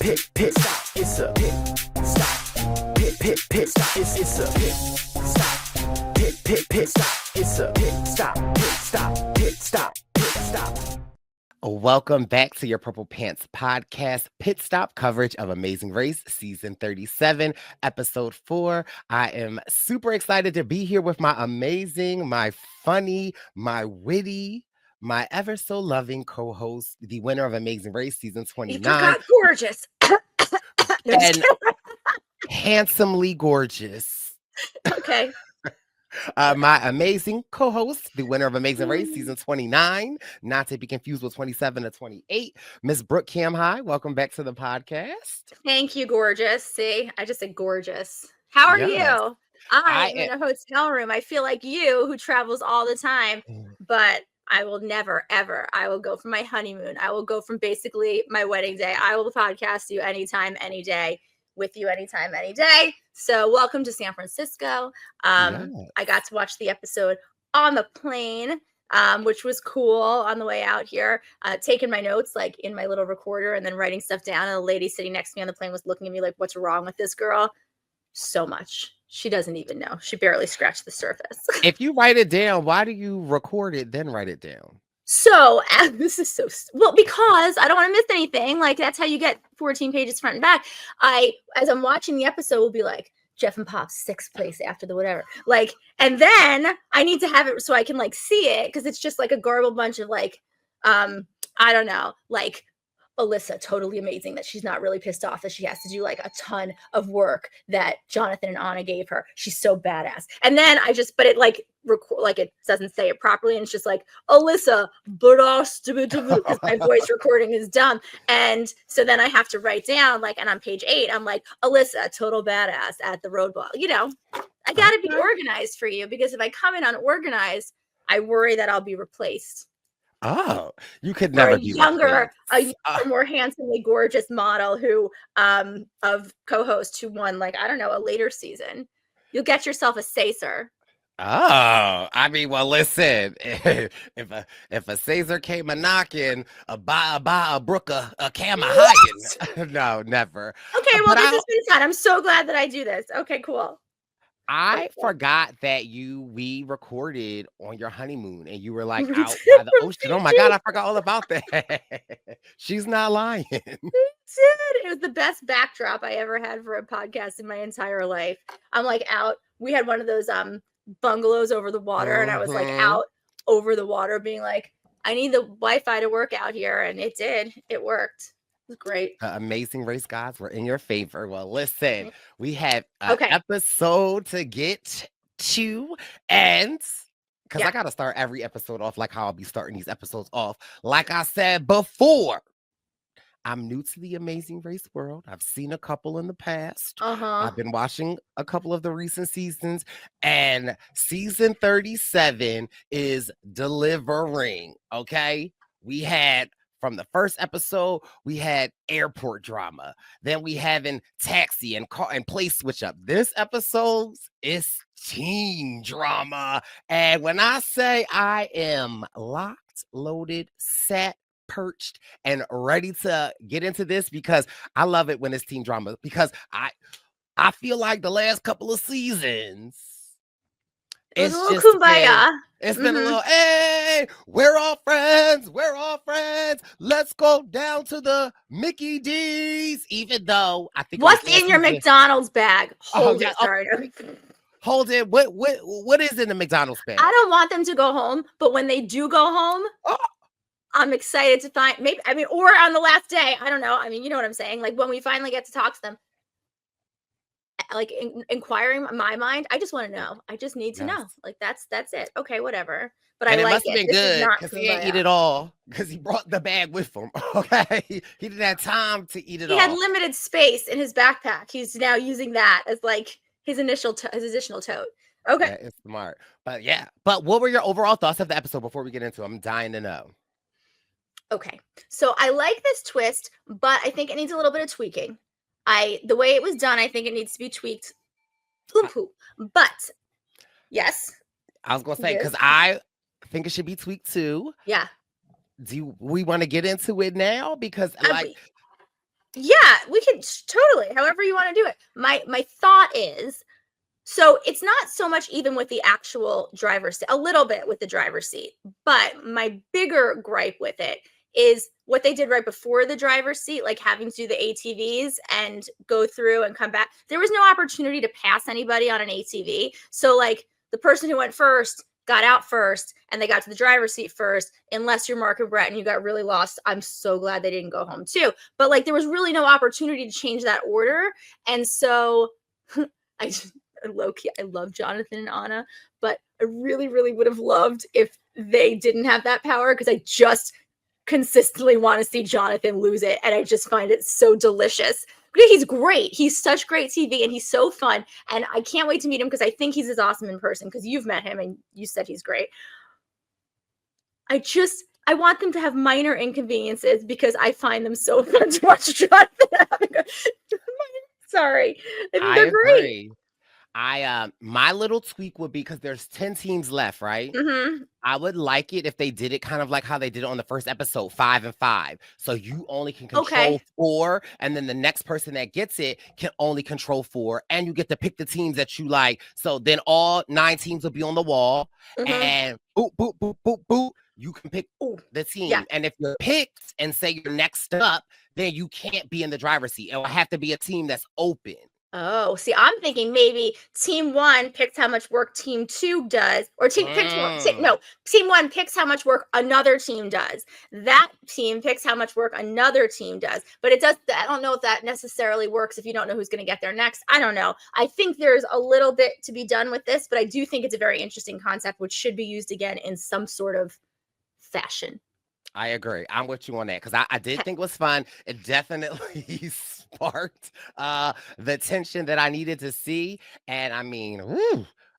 pit stop. It's a pit stop. Pit stop. It's a pit stop. Pit stop. It's a pit stop. Pit stop. Welcome back to your Purple Pants podcast, Pitstop coverage of Amazing Race, season 37, episode 4. I am super excited to be here with my amazing, my funny, my witty, my ever so loving co-host, the winner of Amazing Race, season 29. You forgot gorgeous. No, and handsomely gorgeous. Okay. My amazing co-host, the winner of Amazing Race, season 29, not to be confused with 27 to 28, Miss Brooke Camhi. Welcome back to the podcast. Thank you, gorgeous. See, I just said gorgeous. How are you? I'm in a hotel room. I feel like you, who travels all the time, but I will never, ever. I will go from my honeymoon. I will go from basically my wedding day. I will podcast you anytime, any day, with you anytime, any day. So welcome to San Francisco. Yes. I got to watch the episode on the plane, which was cool on the way out here, taking my notes like in my little recorder and then writing stuff down. And the lady sitting next to me on the plane was looking at me like, what's wrong with this girl? So much. She doesn't even know. She barely scratched the surface. If you write it down, why do you record it, then write it down? So this is so well, because I don't want to miss anything. Like, that's how you get 14 pages front and back. As I'm watching the episode, will be like Jeff and Pop's 6th place after the whatever. Like, and then I need to have it so I can like see it, because it's just like a garbled bunch of like, I don't know, like Alyssa, totally amazing that she's not really pissed off that she has to do like a ton of work that Jonathan and Anna gave her. She's so badass. And then but it like like it doesn't say it properly, and it's just like Alyssa, because my voice recording is dumb. And so then I have to write down like, and on page 8, I'm like Alyssa, total badass at the Roadblock. You know, I got to be organized for you, because if I come in unorganized, I worry that I'll be replaced. Oh, you could never be younger, a more handsomely gorgeous model who of co-host who won like, I don't know, a later season. You'll get yourself a Caesar. Oh, I mean, well, listen, if a Caesar came a knocking, a Brooke, a Camhi. No, never. Okay, well, this has been fun. I'm so glad that I do this. Okay, cool. I forgot that we recorded on your honeymoon and you were like out by the ocean. Oh my God, I forgot all about that. She's not lying. It was the best backdrop I ever had for a podcast in my entire life. I'm like out. We had one of those bungalows over the water, and I was like out over the water being like, I need the Wi-Fi to work out here. And it did. It worked. It was great. Amazing Race gods were in your favor. Well, listen, we have an episode to get to, and because I got to start every episode off like how I'll be starting these episodes off. Like I said before, I'm new to the Amazing Race world. I've seen a couple in the past. I've been watching a couple of the recent seasons, and season 37 is delivering. Okay, we had. From the first episode, we had airport drama. Then we having taxi and car and place switch up. This episode is teen drama. And when I say I am locked, loaded, set, perched, and ready to get into this, because I love it when it's teen drama, because I feel like the last couple of seasons, it's a little kumbaya. It's been a little, hey, we're all friends. Let's go down to the Mickey D's. Even though I think what's in your McDonald's bag? Hold it. Sorry. Hold it. What is in the McDonald's bag? I don't want them to go home, but when they do go home, I'm excited to find or on the last day. I don't know. I mean, you know what I'm saying? Like when we finally get to talk to them. Like inquiring my mind, I just want to know. I just need to know. Like that's it. Okay, whatever. But I like it. Must have been good because he didn't eat it all because he brought the bag with him. Okay, he didn't have time to eat it all. He had limited space in his backpack. He's now using that as like his additional tote. Okay, yeah, it's smart. But yeah. But what were your overall thoughts of the episode before we get into it? I'm dying to know. Okay, so I like this twist, but I think it needs a little bit of tweaking. The way it was done, I think it needs to be tweaked. But yes, I was gonna say because I think it should be tweaked too. Yeah. Do we want to get into it now? Because Yeah, we could totally, however you want to do it. My thought is, so it's not so much even with the actual driver's seat, a little bit with the driver's seat, but my bigger gripe with it is what they did right before the driver's seat, like having to do the ATVs and go through and come back. There was no opportunity to pass anybody on an ATV. So like the person who went first got out first and they got to the driver's seat first, unless you're Mark and Brett and you got really lost. I'm so glad they didn't go home too. But like there was really no opportunity to change that order. And so I just low-key, I love Jonathan and Anna, but I really, really would have loved if they didn't have that power, because I just consistently want to see Jonathan lose it. And I just find it so delicious. He's great. He's such great TV and he's so fun. And I can't wait to meet him because I think he's as awesome in person, because you've met him and you said he's great. I want them to have minor inconveniences because I find them so fun to watch Jonathan. Sorry. I mean, they're great. My little tweak would be, because there's 10 teams left, right? Mm-hmm. I would like it if they did it kind of like how they did it on the first episode, 5 and 5. So you only can control 4, and then the next person that gets it can only control 4, and you get to pick the teams that you like. So then all 9 teams will be on the wall, and boop, boop, boop, boop, boop. You can pick the team. Yeah. And if you're picked and say you're next up, then you can't be in the driver's seat. It will have to be a team that's open. Oh, see, I'm thinking maybe team 1 picks how much work team 2 does, or team 1 picks how much work another team does. That team picks how much work another team does. But it does. I don't know if that necessarily works if you don't know who's going to get there next. I don't know. I think there's a little bit to be done with this, but I do think it's a very interesting concept, which should be used again in some sort of fashion. I agree. I'm with you on that, because I did think it was fun. It definitely sparked the tension that I needed to see. And I mean,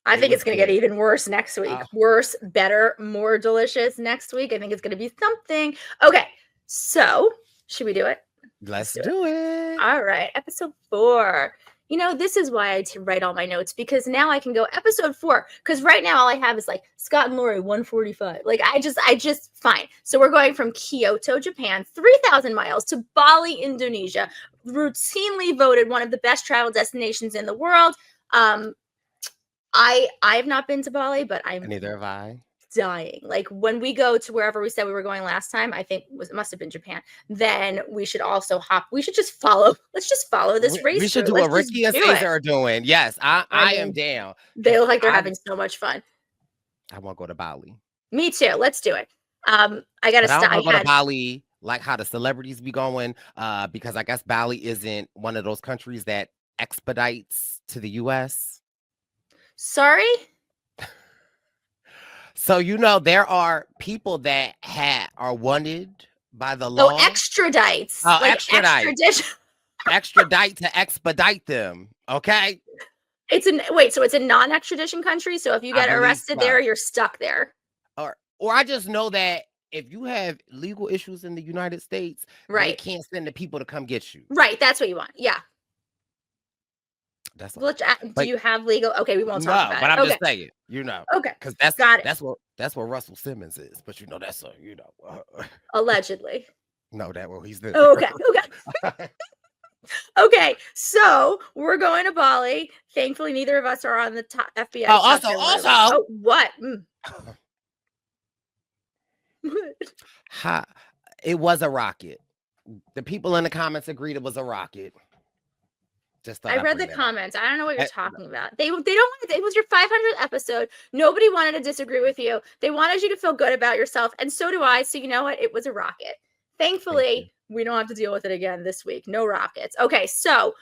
I think it's going to get even worse next week. Worse, better, more delicious next week. I think it's going to be something. Okay, so should we do it? Let's do it. All right, episode 4. You know, this is why I write all my notes, because now I can go episode 4. Because right now all I have is like Scott and Lori 145. Like I just fine. So we're going from Kyoto, Japan, 3,000 miles to Bali, Indonesia, routinely voted one of the best travel destinations in the world. I have not been to Bali, but neither have I. Dying. Like when we go to wherever we said we were going last time, I think it must have been Japan. Then we should also let's just follow this race. We should do what Ricky and Caesar are doing. Yes, I am down. They look like they're having so much fun. I want to go to Bali. Me too. Let's do it. I gotta stop. I want to go to Bali, like how the celebrities be going, because I guess Bali isn't one of those countries that expedites to the US. Sorry? So, you know, there are people that are wanted by the law. Oh, extradites. Oh, like extradite to expedite them. Okay. So it's a non-extradition country. So if you get arrested there, you're stuck there. Or I just know that if you have legal issues in the United States, they can't send the people to come get you. Right. That's what you want. Yeah. Do you have legal? Okay, we won't talk about it. But I'm just saying, you know. Okay. Because that's what Russell Simmons is. But you know, that's allegedly. No, that what he's doing. Okay. Okay, so we're going to Bali. Thankfully, neither of us are on the top FBI. Also. What? It was a rocket. The people in the comments agreed it was a rocket. I read the comments. I don't know what you're talking about. They don't want to. It was your 500th episode. Nobody wanted to disagree with you. They wanted you to feel good about yourself, and so do I. So you know what? It was a rocket. Thankfully, we don't have to deal with it again this week. No rockets. Okay, so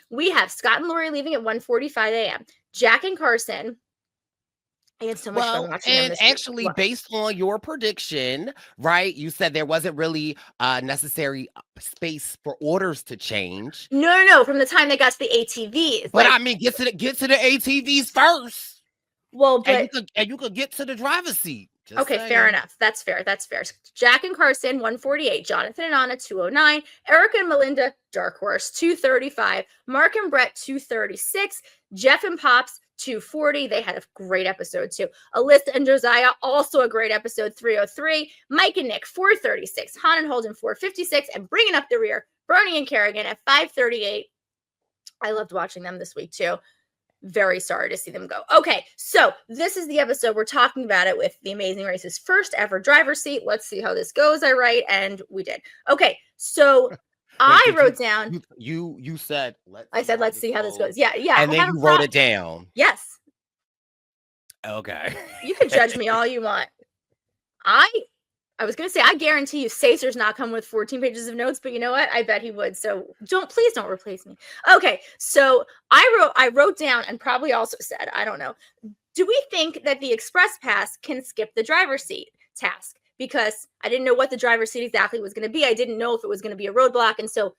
we have Scott and Lori leaving at 1:45 a.m. Jack and Carson. I had so much fun watching them this actually, based on your prediction, right? You said there wasn't really necessary space for orders to change. No. From the time they got to the ATVs, but I mean, get to the ATVs first. Well, but you could get to the driver's seat. Okay, fair enough. That's fair. Jack and Carson 148, Jonathan and Anna 209, Erica and Melinda Dark Horse 235, Mark and Brett 236, Jeff and Pops 240. They had a great episode too. Alyssa and Josiah, also a great episode, 303. Mike and Nick, 436. Han and Holden, 456. And bringing up the rear, Bernie and Kerrigan at 538. I loved watching them this week too. Very sorry to see them go. Okay, so this is the episode. We're talking about it with The Amazing Race's first ever driver's seat. Let's see how this goes. I write, and we did. Okay, so I wrote down. You said. I said, let's see how this goes. Yeah. And then you wrote it down. Yes. Okay. You can judge me all you want. I was going to say, I guarantee you Sacer's not come with 14 pages of notes, but you know what? I bet he would. So please don't replace me. Okay. So I wrote down and probably also said, I don't know. Do we think that the express pass can skip the driver's seat task? Because I didn't know what the driver's seat exactly was going to be. I didn't know if it was going to be a roadblock. And so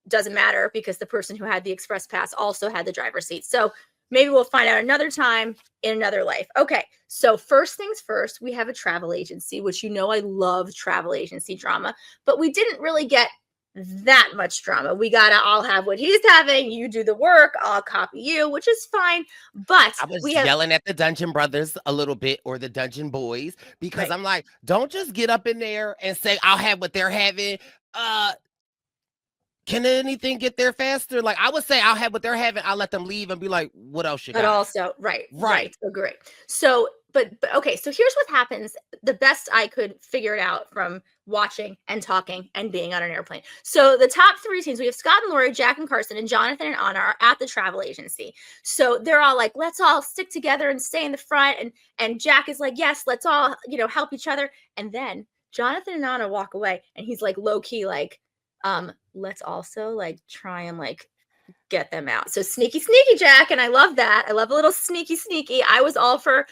doesn't matter because the person who had the express pass also had the driver's seat. So maybe we'll find out another time in another life. Okay, so first things first, we have a travel agency, which I love travel agency drama, but we didn't really get that much drama. We got to all have what he's having. You do the work, I'll copy you, which is fine. But I was yelling at the Dungeon Brothers a little bit, or the Dungeon Boys, because I'm like, don't just get up in there and say, I'll have what they're having. Can anything get there faster? Like, I would say I'll have what they're having. I'll let them leave and be like, what else you got? But also, right. Agree. So, but okay. So here's what happens. The best I could figure it out from watching and talking and being on an airplane. So the top three teams, we have Scott and Lori, Jack and Carson, and Jonathan and Anna are at the travel agency. So they're all like, let's all stick together and stay in the front. And Jack is like, yes, let's all, help each other. And then Jonathan and Anna walk away and he's like low key, like, let's also like try and like get them out. So sneaky Jack. And I love that. I love a little sneaky. I was all for,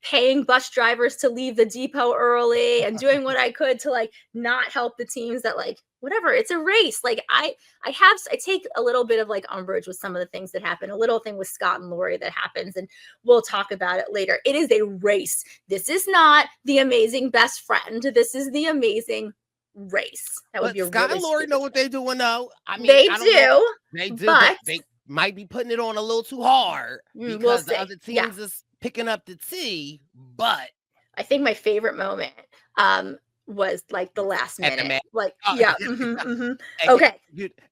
paying bus drivers to leave the depot early and doing what I could to like not help the teams that like, whatever, it's a race. Like I take a little bit of like umbrage with some of the things that happen. A little thing with Scott and Lori that happens, and we'll talk about it later. It is a race. This is not The Amazing Best Friend. This is The Amazing Race. That would be Scott really and Lori know what they're doing though. I mean, they do. They do, but they might be putting it on a little too hard because the other teams is picking up the tea. But I think my favorite moment was like the last minute. Like, Okay.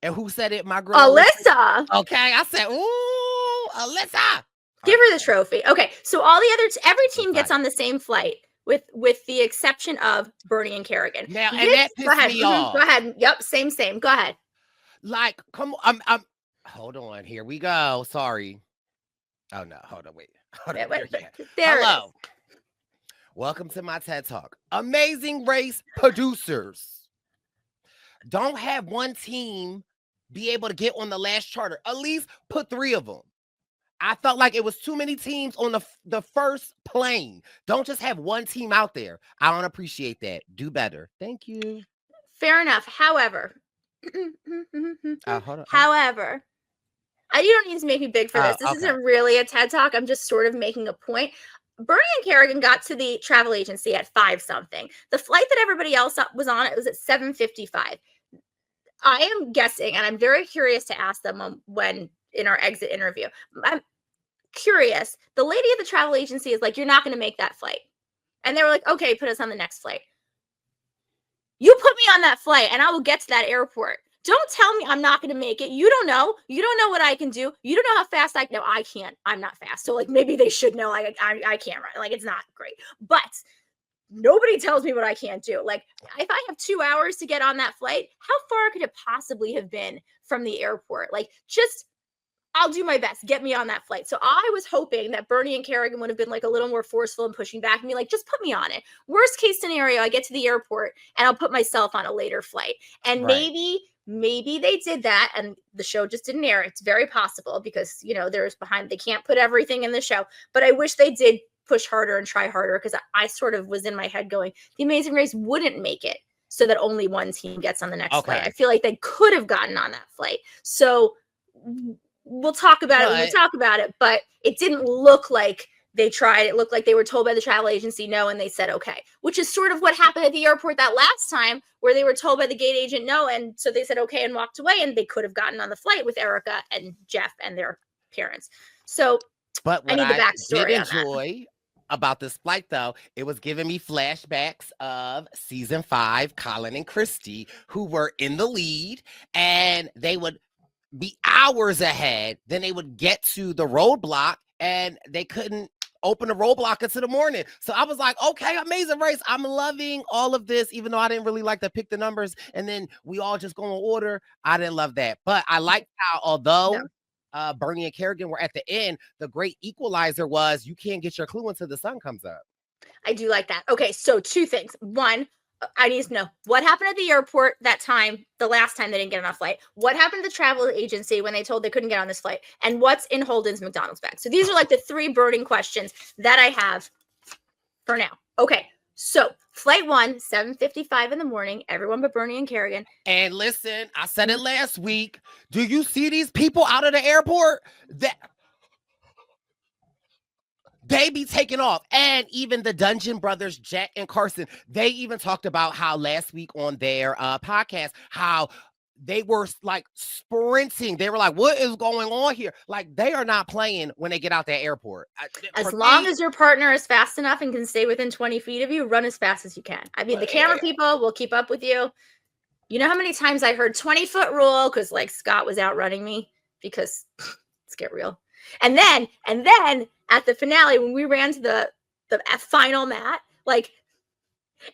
And who said it? My girl Alyssa. Okay, I said, ooh, Alyssa. Give her the trophy. Okay, so all the other every team gets on the same flight. With the exception of Bernie and Kerrigan. Now, and that pissed me off. Go ahead. Yep, same. Go ahead. Like, come on. I'm hold on. Here we go. Sorry. Oh no. Hold on. Wait. Hello. Welcome to my TED Talk. Amazing Race producers. Don't have one team be able to get on the last charter. At least put 3 of them. I felt like it was too many teams on the first plane. Don't just have one team out there. I don't appreciate that. Do better. Thank you. Fair enough. However, hold on. However, you don't need to make me big for this. This isn't really a TED Talk. I'm just sort of making a point. Bernie and Kerrigan got to the travel agency at 5-something. The flight that everybody else was on, it was at 7:55. I am guessing, and I'm very curious to ask them when in our exit interview. I'm curious. The lady at the travel agency is like, you're not going to make that flight. And they were like, okay, put us on the next flight. You put me on that flight and I will get to that airport. Don't tell me I'm not going to make it. You don't know. You don't know what I can do. You don't know how fast I can. No, I can't. I'm not fast. So like maybe they should know I can't run. Like it's not great. But nobody tells me what I can't do. Like if I have 2 hours to get on that flight, how far could it possibly have been from the airport? Like just I'll do my best. Get me on that flight. So I was hoping that Bernie and Kerrigan would have been like a little more forceful and pushing back and be like, just put me on it. Worst case scenario, I get to the airport and I'll put myself on a later flight. And maybe they did that and the show just didn't air. It's very possible because, they can't put everything in the show. But I wish they did push harder and try harder because I sort of was in my head going, The Amazing Race wouldn't make it so that only one team gets on the next flight. I feel like they could have gotten on that flight. So we'll talk about it when we talk about it, but it didn't look like they tried. It looked like they were told by the travel agency no, and they said okay, which is sort of what happened at the airport that last time where they were told by the gate agent no, and so they said okay and walked away, and they could have gotten on the flight with Erica and Jeff and their parents. So But I what need the I did backstory on that. enjoy about this flight, though, it was giving me flashbacks of season 5, Colin and Christy, who were in the lead, and they would be hours ahead. Then they would get to the roadblock, and they couldn't open the roadblock until the morning. So I was like, okay, amazing race. I'm loving all of this, even though I didn't really like to pick the numbers. And then we all just go in order. I didn't love that. But I liked how, although Bernie and Kerrigan were at the end, the great equalizer was you can't get your clue until the sun comes up. I do like that. Okay, so 2 things. One, I need to know what happened at the airport that time, the last time they didn't get on a flight. What happened to the travel agency when they told they couldn't get on this flight? And what's in Holden's McDonald's bag? So these are like the 3 burning questions that I have for now. Okay, so flight 1, 7:55 in the morning, everyone but Bernie and Kerrigan. And listen, I said it last week. Do you see these people out of the airport? They be taking off. And even the Dungeon Brothers, Jet and Carson, they even talked about how last week on their podcast, how they were like sprinting. They were like, what is going on here? Like, they are not playing when they get out that airport. As long as your partner is fast enough and can stay within 20 feet of you, run as fast as you can. I mean, the camera people will keep up with you. You know how many times I heard 20-foot rule because like Scott was outrunning me? Because let's get real. And then at the finale, when we ran to the final mat, like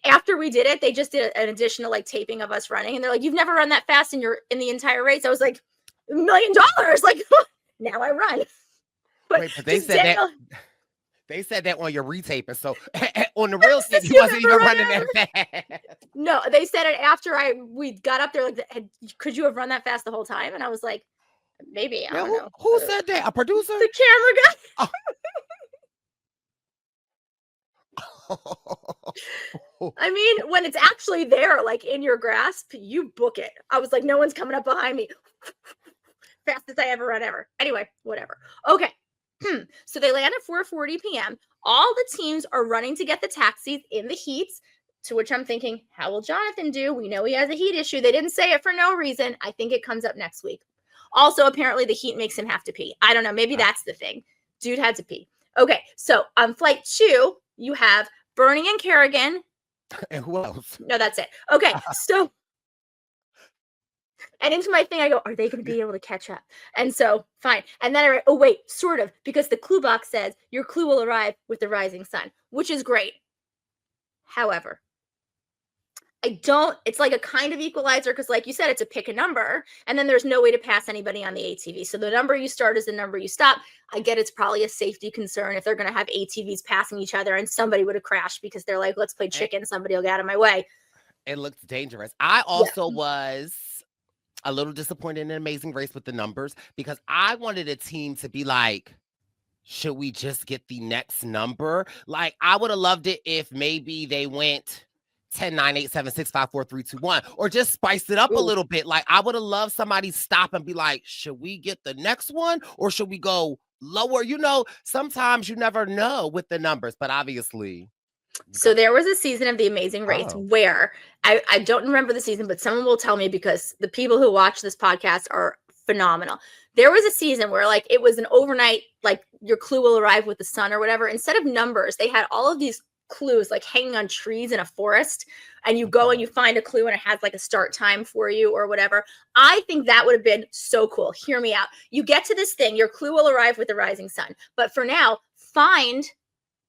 after we did it, they just did an additional like taping of us running, and they're like, "You've never run that fast in the entire race." I was like, $1 million, like now I run. But, wait, but they said that on your retaping. So on the real scene, he wasn't even running that fast. No, they said it after we got up there. Like, could you have run that fast the whole time? And I was like, maybe. I don't know. Who said that? A producer? The camera guy. I mean, when it's actually there, like in your grasp, you book it. I was like, no one's coming up behind me. Fastest I ever run ever. Anyway, whatever. Okay. So they land at 4:40 p.m. All the teams are running to get the taxis in the heats, to which I'm thinking, how will Jonathan do? We know he has a heat issue. They didn't say it for no reason. I think it comes up next week. Also, apparently the heat makes him have to pee. I don't know. Maybe that's the thing. Dude had to pee. Okay. So on flight 2, you have Bernie and Kerrigan. And who else? No, that's it. Okay. So, and into my thing, I go, are they going to be able to catch up? And so, fine. And then I write, oh, wait, sort of, because the clue box says your clue will arrive with the rising sun, which is great. However, it's like a kind of equalizer because like you said, it's a pick a number and then there's no way to pass anybody on the ATV. So the number you start is the number you stop. I get it's probably a safety concern if they're going to have ATVs passing each other and somebody would have crashed because they're like, let's play chicken. Somebody will get out of my way. It looks dangerous. I also was a little disappointed in Amazing Race with the numbers because I wanted a team to be like, should we just get the next number? Like, I would have loved it if maybe they went 10, 9, 8, 7, 6, 5, 4, 3, 2, 1, or just spice it up a little bit. Like, I would have loved somebody stop and be like, should we get the next one or should we go lower? You know, sometimes you never know with the numbers, but obviously. So there was a season of The Amazing Race where I don't remember the season, but someone will tell me because the people who watch this podcast are phenomenal. There was a season where like it was an overnight, like your clue will arrive with the sun or whatever. Instead of numbers, they had all of these clues like hanging on trees in a forest, and you go and you find a clue and it has like a start time for you or whatever. I think that would have been so cool. Hear me out. You get to this thing, your clue will arrive with the rising sun, but for now, find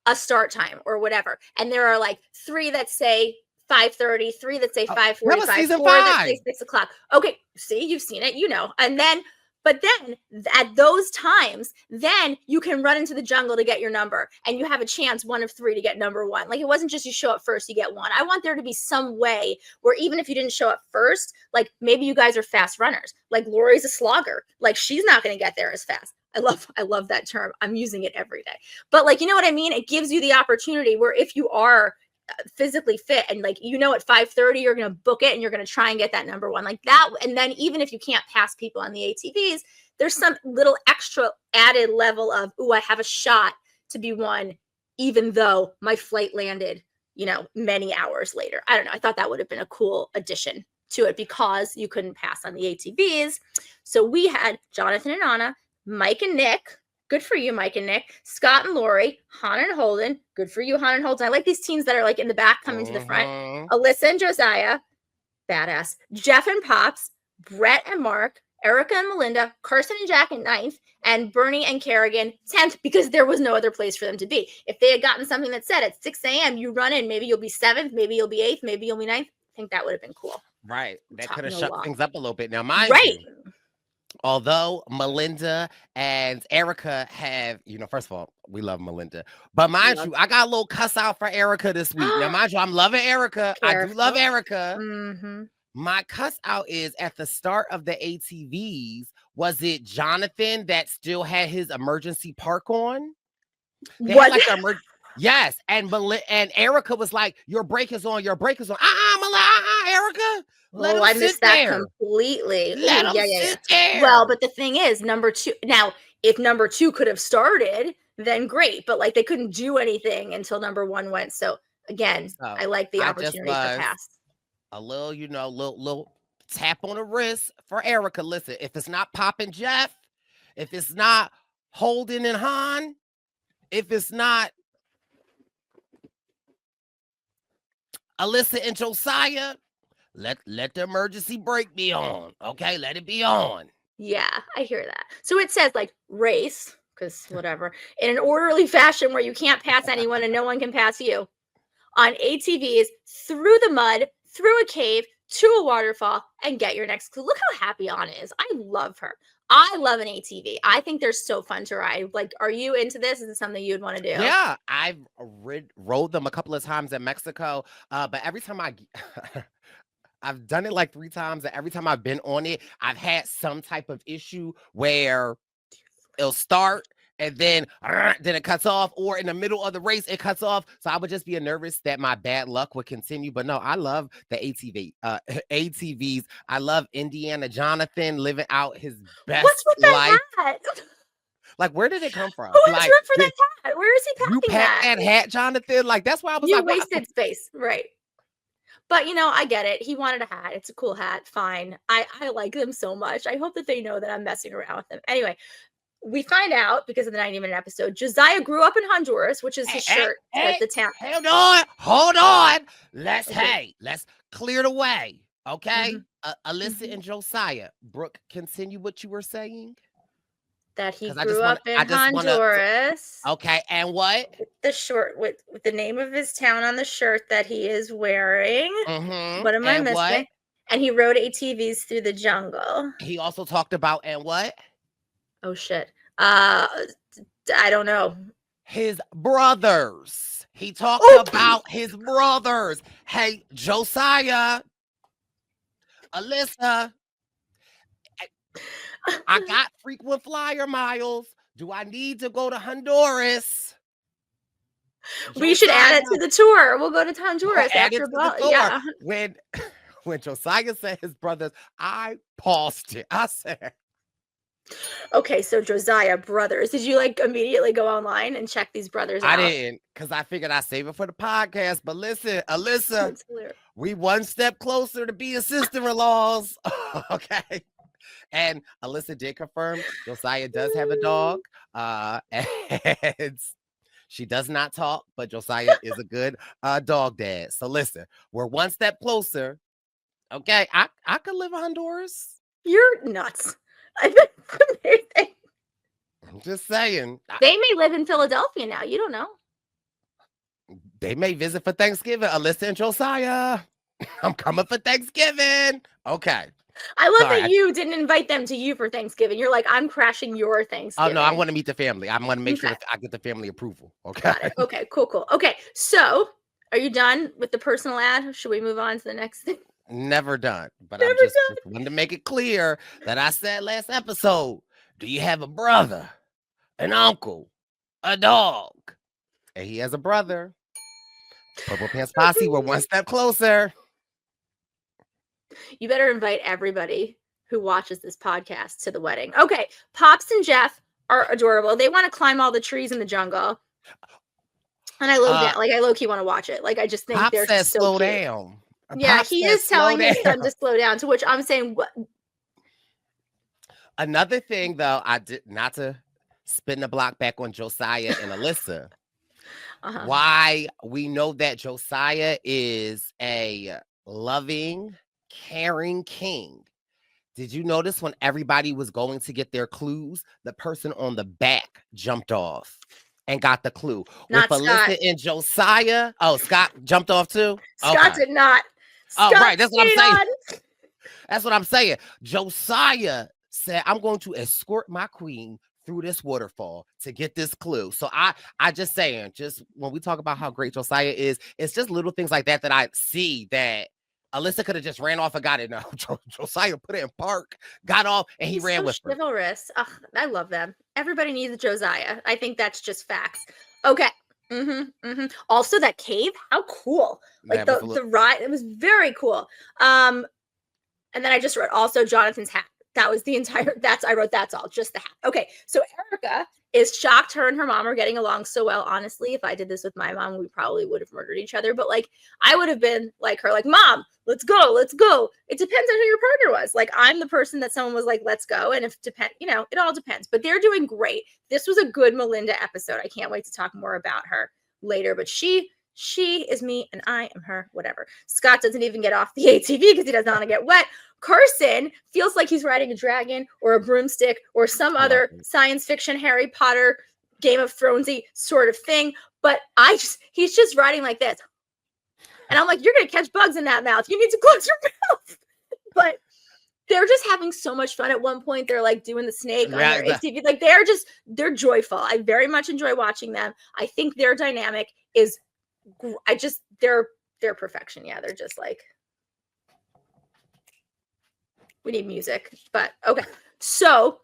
a start time or whatever. And there are like 3 that say 5:30, 3 that say 5:45, 4 that say 6 o'clock. Okay, see, you've seen it, you know. And then, but then at those times, then you can run into the jungle to get your number, and you have a chance 1 of 3 to get number 1. Like, it wasn't just you show up first, you get 1. I want there to be some way where even if you didn't show up first, like maybe you guys are fast runners. Like Lori's a slogger. Like, she's not going to get there as fast. I love that term. I'm using it every day. But like, you know what I mean? It gives you the opportunity where if you are physically fit and like, you know, at 5:30, you're going to book it and you're going to try and get that number 1 like that. And then even if you can't pass people on the ATVs, there's some little extra added level of, ooh, I have a shot to be 1, even though my flight landed, you know, many hours later. I don't know. I thought that would have been a cool addition to it because you couldn't pass on the ATVs. So we had Jonathan and Anna, Mike and Nick, Good for you, Mike and Nick. Scott and Lori, Han and Holden. Good for you, Han and Holden. I like these teams that are like in the back coming to the front. Alyssa and Josiah, badass. Jeff and Pops, Brett and Mark, Erica and Melinda, Carson and Jack in 9th, and Bernie and Kerrigan 10th, because there was no other place for them to be. If they had gotten something that said at 6 a.m. you run in, maybe you'll be 7th, maybe you'll be 8th, maybe you'll be 9th. I think that would have been cool. Right. That could have shut things up a little bit. Now, mind you, although Melinda and Erica have, first of all, we love Melinda. But mind you, I got a little cuss out for Erica this week. Now, mind you, I'm loving Erica. I do love Erica. Mm-hmm. My cuss out is at the start of the ATVs. Was it Jonathan that still had his emergency park on? Yes. And Erica was like, your brake is on. Erica. I missed that completely. Let him sit there. Well, but the thing is, number 2. Now, if number 2 could have started, then great. But like they couldn't do anything until number 1 went. So again, I like the opportunity to pass. A little, little tap on the wrist for Erica. Listen, if it's not Pop and Jeff, if it's not Holden and Han, if it's not Alyssa and Josiah, let the emergency brake be on. Okay, let it be on. Yeah, I hear that. So it says like race, because whatever, in an orderly fashion where you can't pass anyone and no one can pass you on ATVs through the mud, through a cave, to a waterfall, and get your next clue. Look how happy Anna is. I love her. I love an ATV. I think they're so fun to ride. Like, are you into this? Is it something you'd want to do? Yeah, I've rode them a couple of times in Mexico, but every time I've done it like 3 times, and every time I've been on it, I've had some type of issue where it'll start and then it cuts off, or in the middle of the race, it cuts off. So I would just be nervous that my bad luck would continue. But no, I love the ATVs. I love Indiana Jonathan living out his best What's with life. That hat? Like, where did it come from? Who has room for that hat? Where is he packing you packed that hat, Jonathan? Like, that's why I was you wasted space. Right. But, I get it. He wanted a hat. It's a cool hat. Fine. I like them so much. I hope that they know that I'm messing around with them. Anyway, we find out, because of the 90-minute episode, Josiah grew up in Honduras, which is his shirt at the town. Hold on. Let's clear the way. Okay. Alyssa and Josiah. Brooke, continue what you were saying. That he grew up in Honduras. Okay, and what? The short with the name of his town on the shirt that he is wearing. What am I missing? What? And he rode ATVs through the jungle. He also talked about and what? Oh shit. I don't know. His brothers. He talked about his brothers. Hey, Josiah, Alyssa, I got frequent flyer miles. Do I need to go to Honduras? We should add it to the tour. We'll go to Honduras after Bali. Yeah. When Josiah said his brothers, I paused it. I said, okay, so Josiah brothers. Did you immediately go online and check these brothers out? I didn't, because I figured I'd save it for the podcast. But listen, Alyssa, we one step closer to being sister-in-laws. Okay. And Alyssa did confirm Josiah does have a dog. And she does not talk, but Josiah is a good dog dad. So listen, we're one step closer. Okay, I could live in Honduras. You're nuts. I'm just saying. They may live in Philadelphia now. You don't know. They may visit for Thanksgiving. Alyssa and Josiah. I'm coming for Thanksgiving. Okay. I love that you didn't invite them to you for Thanksgiving. You're like, I'm crashing your Thanksgiving. Oh, no, I want to meet the family. I want to make sure that I get the family approval. Okay. Got it. Okay, cool. Okay, so are you done with the personal ad? Should we move on to the next thing? Never done. But I just wanted to make it clear that I said last episode, do you have a brother, an uncle, a dog? And he has a brother. Purple Pants Posse, we're one step closer. You better invite everybody who watches this podcast to the wedding. Okay, Pops and Jeff are adorable. They want to climb all the trees in the jungle. And I low-key want to watch it. I just think they're so slow cute. Down. Yeah, he is telling his son to slow down, to which I'm saying, what? Another thing, though, I did not to spin the block back on Josiah and Alyssa. Uh-huh. Why we know that Josiah is a loving, caring king. Did you notice when everybody was going to get their clues, the person on the back jumped off and got the clue? Not With Scott. Alyssa and Josiah. Oh, Scott jumped off too? Scott did not. Oh, Scott right. That's what I'm stayed saying. on. That's what I'm saying. Josiah said, I'm going to escort my queen through this waterfall to get this clue. So I just saying, just when we talk about how great Josiah is, it's just little things like that that I see that Alyssa could have just ran off and got it. No, Josiah put it in park, got off, and he ran with her. Chivalrous. Ugh, I love them. Everybody needs a Josiah. I think that's just facts. Okay. Also, that cave, how cool! Like the ride, it was very cool. And then I just wrote also Jonathan's hat. That was the entire. I wrote that's all, just the hat. Okay, so Erica is shocked her and her mom are getting along so well. Honestly, if I did this with my mom, we probably would have murdered each other. But like, I would have been like her, like, Mom, let's go, let's go. It depends on who your partner was. Like, I'm the person that someone was like, let's go. And if it all depends. But they're doing great. This was a good Melinda episode. I can't wait to talk more about her later. But she is me and I am her, whatever. Scott doesn't even get off the ATV because he doesn't want to get wet. Carson feels like he's riding a dragon or a broomstick or some other science fiction Harry Potter, Game of Thronesy sort of thing. But he's just riding like this. And I'm like, you're going to catch bugs in that mouth. You need to close your mouth. But they're just having so much fun. At one point, they're like doing the snake on their ATV. Like they're joyful. I very much enjoy watching them. I think their dynamic is, they're perfection. Yeah, they're just like, we need music, but okay. So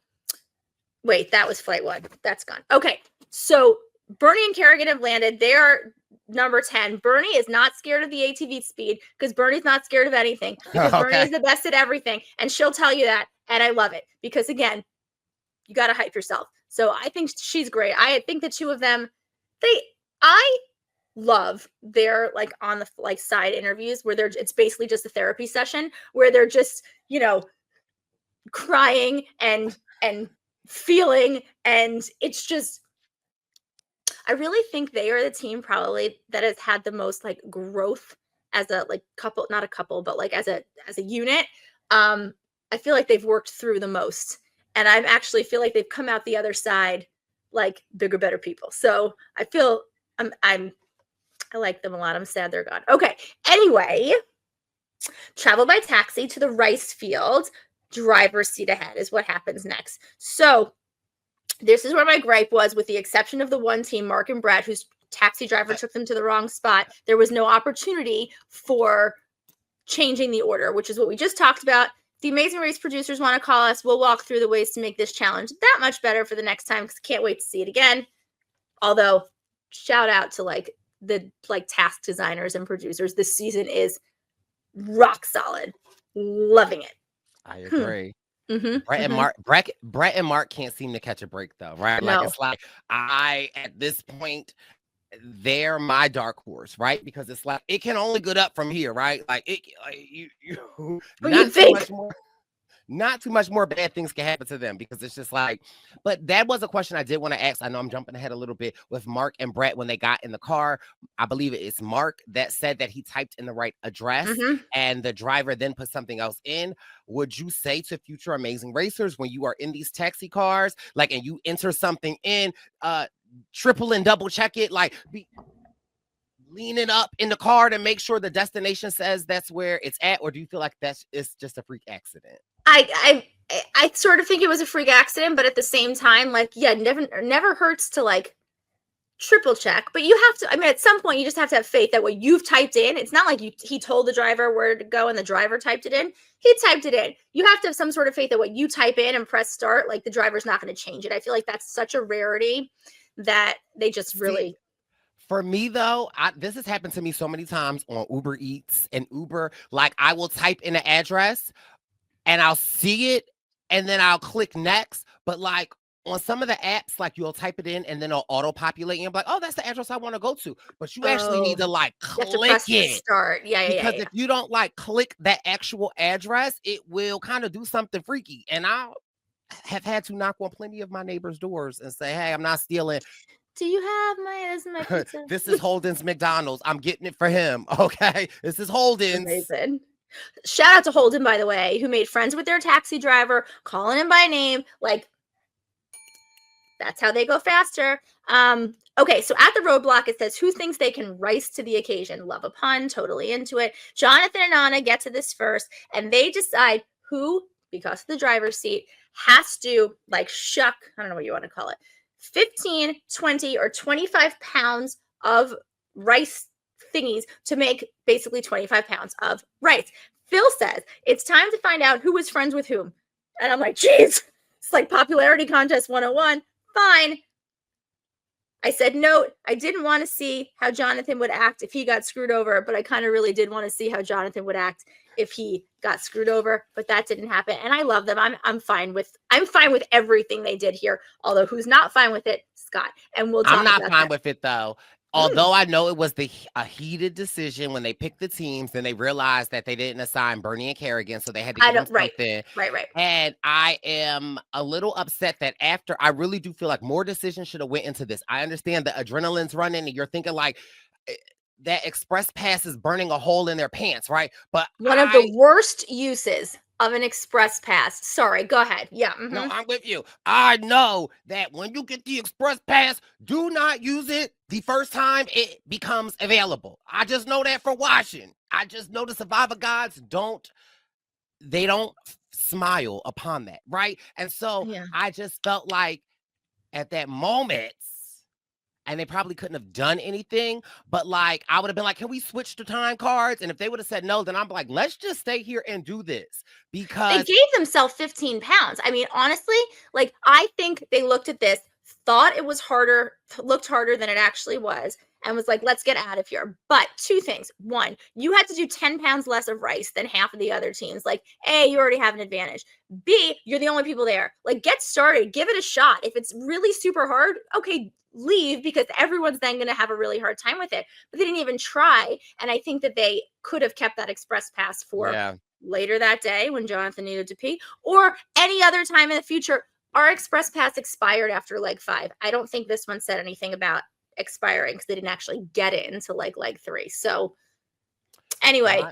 wait, that was flight 1. That's gone. Okay. So Bernie and Kerrigan have landed. They are number 10. Bernie is not scared of the ATV speed because Bernie's not scared of anything because Bernie is the best at everything. And she'll tell you that. And I love it because again, you got to hype yourself. So I think she's great. I think the two of them, I love their like on the like side interviews where it's basically just a therapy session where they're just, crying and feeling. And it's just, I really think they are the team probably that has had the most like growth as a like couple, not a couple, but like as a unit. I feel like they've worked through the most. And I actually feel like they've come out the other side like bigger, better people. So I feel I like them a lot. I'm sad they're gone. Okay. Anyway, travel by taxi to the rice field. Driver's seat ahead is what happens next. So this is where my gripe was, with the exception of the one team, Mark and Brad, whose taxi driver took them to the wrong spot. There was no opportunity for changing the order, which is what we just talked about. The Amazing Race producers want to call us. We'll walk through the ways to make this challenge that much better for the next time because can't wait to see it again. Although, shout out to the task designers and producers. This season is rock solid. Loving it. I agree. Mm-hmm. Brett and Mark can't seem to catch a break though, right? No. Like it's like at this point, they're my dark horse, right? Because it's like it can only get up from here, right? Like not too much more bad things can happen to them because it's just like, but that was a question I did want to ask. I know I'm jumping ahead a little bit with Mark and Brett when they got in the car. I believe it's Mark that said that he typed in the right address and the driver then put something else in. Would you say to future Amazing Racers when you are in these taxi cars, like, and you enter something in, triple and double check it, like be leaning up in the car to make sure the destination says that's where it's at? Or do you feel like it's just a freak accident? I sort of think it was a freak accident, but at the same time, like, yeah, never hurts to like triple check. But you have to, I mean, at some point you just have to have faith that what you've typed in, it's not like he told the driver where to go and the driver typed it in. He typed it in. You have to have some sort of faith that what you type in and press start, like the driver's not going to change it. I feel like that's such a rarity that they just really. For me, though, this has happened to me so many times on Uber Eats and Uber. Like, I will type in an address and I'll see it and then I'll click next. But like on some of the apps, like you'll type it in and then it'll auto-populate and you're like, oh, that's the address I want to go to. But you actually need to like click it. Start. Yeah. Because if you don't like click that actual address, it will kind of do something freaky. And have had to knock on plenty of my neighbors' doors and say, "Hey, I'm not stealing. Do you have my pizza? This is Holden's McDonald's. I'm getting it for him. Okay, this is Holden's." Amazing. Shout out to Holden, by the way, who made friends with their taxi driver, calling him by name. Like, that's how they go faster. Okay, so at the Roadblock, it says, who thinks they can rise to the occasion? Love a pun, totally into it. Jonathan and Anna get to this first, and they decide who, because of the driver's seat, has to, like, shuck, I don't know what you want to call it, 15, 20, or 25 pounds of rice thingies to make basically 25 pounds of rice. Phil says, it's time to find out who is friends with whom. And I'm like, geez, it's like popularity contest 101. Fine. I said, note, I didn't want to see how Jonathan would act if he got screwed over, but I kind of really did want to see how Jonathan would act if he got screwed over, but that didn't happen. And I love them. I'm fine with everything they did here. Although who's not fine with it, Scott. And we'll talk I'm not about fine that. with it though. Although I know it was a heated decision when they picked the teams, and they realized that they didn't assign Bernie and Kerrigan, so they had to give them something. Right. And I am a little upset that after, I really do feel like more decisions should have went into this. I understand the adrenaline's running, and you're thinking like that express pass is burning a hole in their pants, right? But one of the worst uses of an express pass. Sorry, go ahead. Yeah. No, I'm with you. I know that when you get the express pass, do not use it the first time it becomes available. I just know that for watching. I just know the Survivor gods don't smile upon that, right? And so I just felt like at that moment, and they probably couldn't have done anything, but like I would have been like, can we switch to time cards? And if they would have said no, then I'm like, let's just stay here and do this, because they gave themselves 15 pounds. I mean, honestly, like I think they looked at this, thought it was harder, looked harder than it actually was, and was like, let's get out of here. But two things. One, you had to do 10 pounds less of rice than half of the other teams. Like, A, you already have an advantage. B, you're the only people there. Like, get started, give it a shot. If it's really super hard, okay, leave, because everyone's then going to have a really hard time with it. But they didn't even try. And I think that they could have kept that express pass for later that day when Jonathan needed to pee, or any other time in the future. Our express pass expired after leg 5. I don't think this one said anything about expiring because they didn't actually get it until like leg 3. So anyway,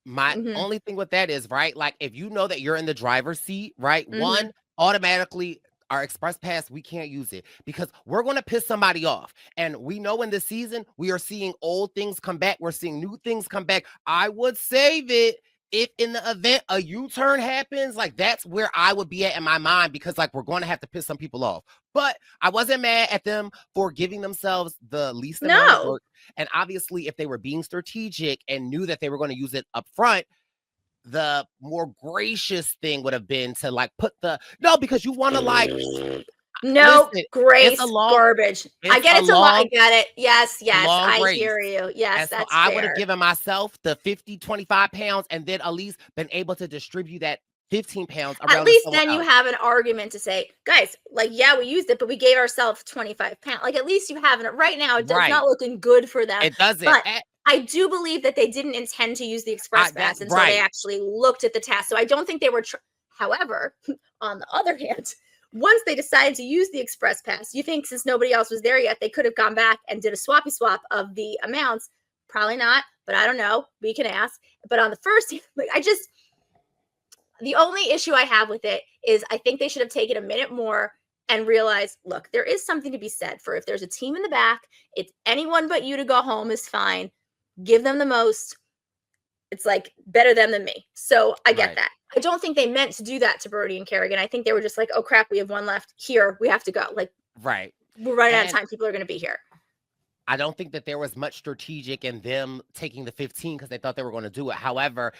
my only thing with that is, right, like if you know that you're in the driver's seat, right, one, automatically our express pass, we can't use it because we're going to piss somebody off. And we know in this season, we are seeing old things come back. We're seeing new things come back. I would save it if in the event a U-turn happens. Like that's where I would be at in my mind, because like we're going to have to piss some people off. But I wasn't mad at them for giving themselves the least amount of work. And obviously, if they were being strategic and knew that they were going to use it up front, the more gracious thing would have been to like put because you want to like grace garbage. I get it's a lot. I get it. Yes, I hear you. Yes, and so I would have given myself the 50, 25 pounds and then at least been able to distribute that 15 pounds around. At least then you have an argument to say, guys, like, yeah, we used it, but we gave ourselves 25 pounds. Like, at least you have it right now. It's not looking good for them. It doesn't. But I do believe that they didn't intend to use the express pass until they actually looked at the task. So I don't think they were. However, on the other hand, once they decided to use the express pass, you think since nobody else was there yet, they could have gone back and did a swappy swap of the amounts? Probably not, but I don't know. We can ask. But on the first, like, the only issue I have with it is I think they should have taken a minute more and realized, look, there is something to be said for if there's a team in the back, it's anyone but you to go home is fine. Give them the most. It's like better them than me. So I get that. I don't think they meant to do that to Brody and Kerrigan. I think they were just like, oh crap, we have one left here. We have to go. Like, we're running out of time. People are going to be here. I don't think that there was much strategic in them taking the 15 because they thought they were going to do it. However,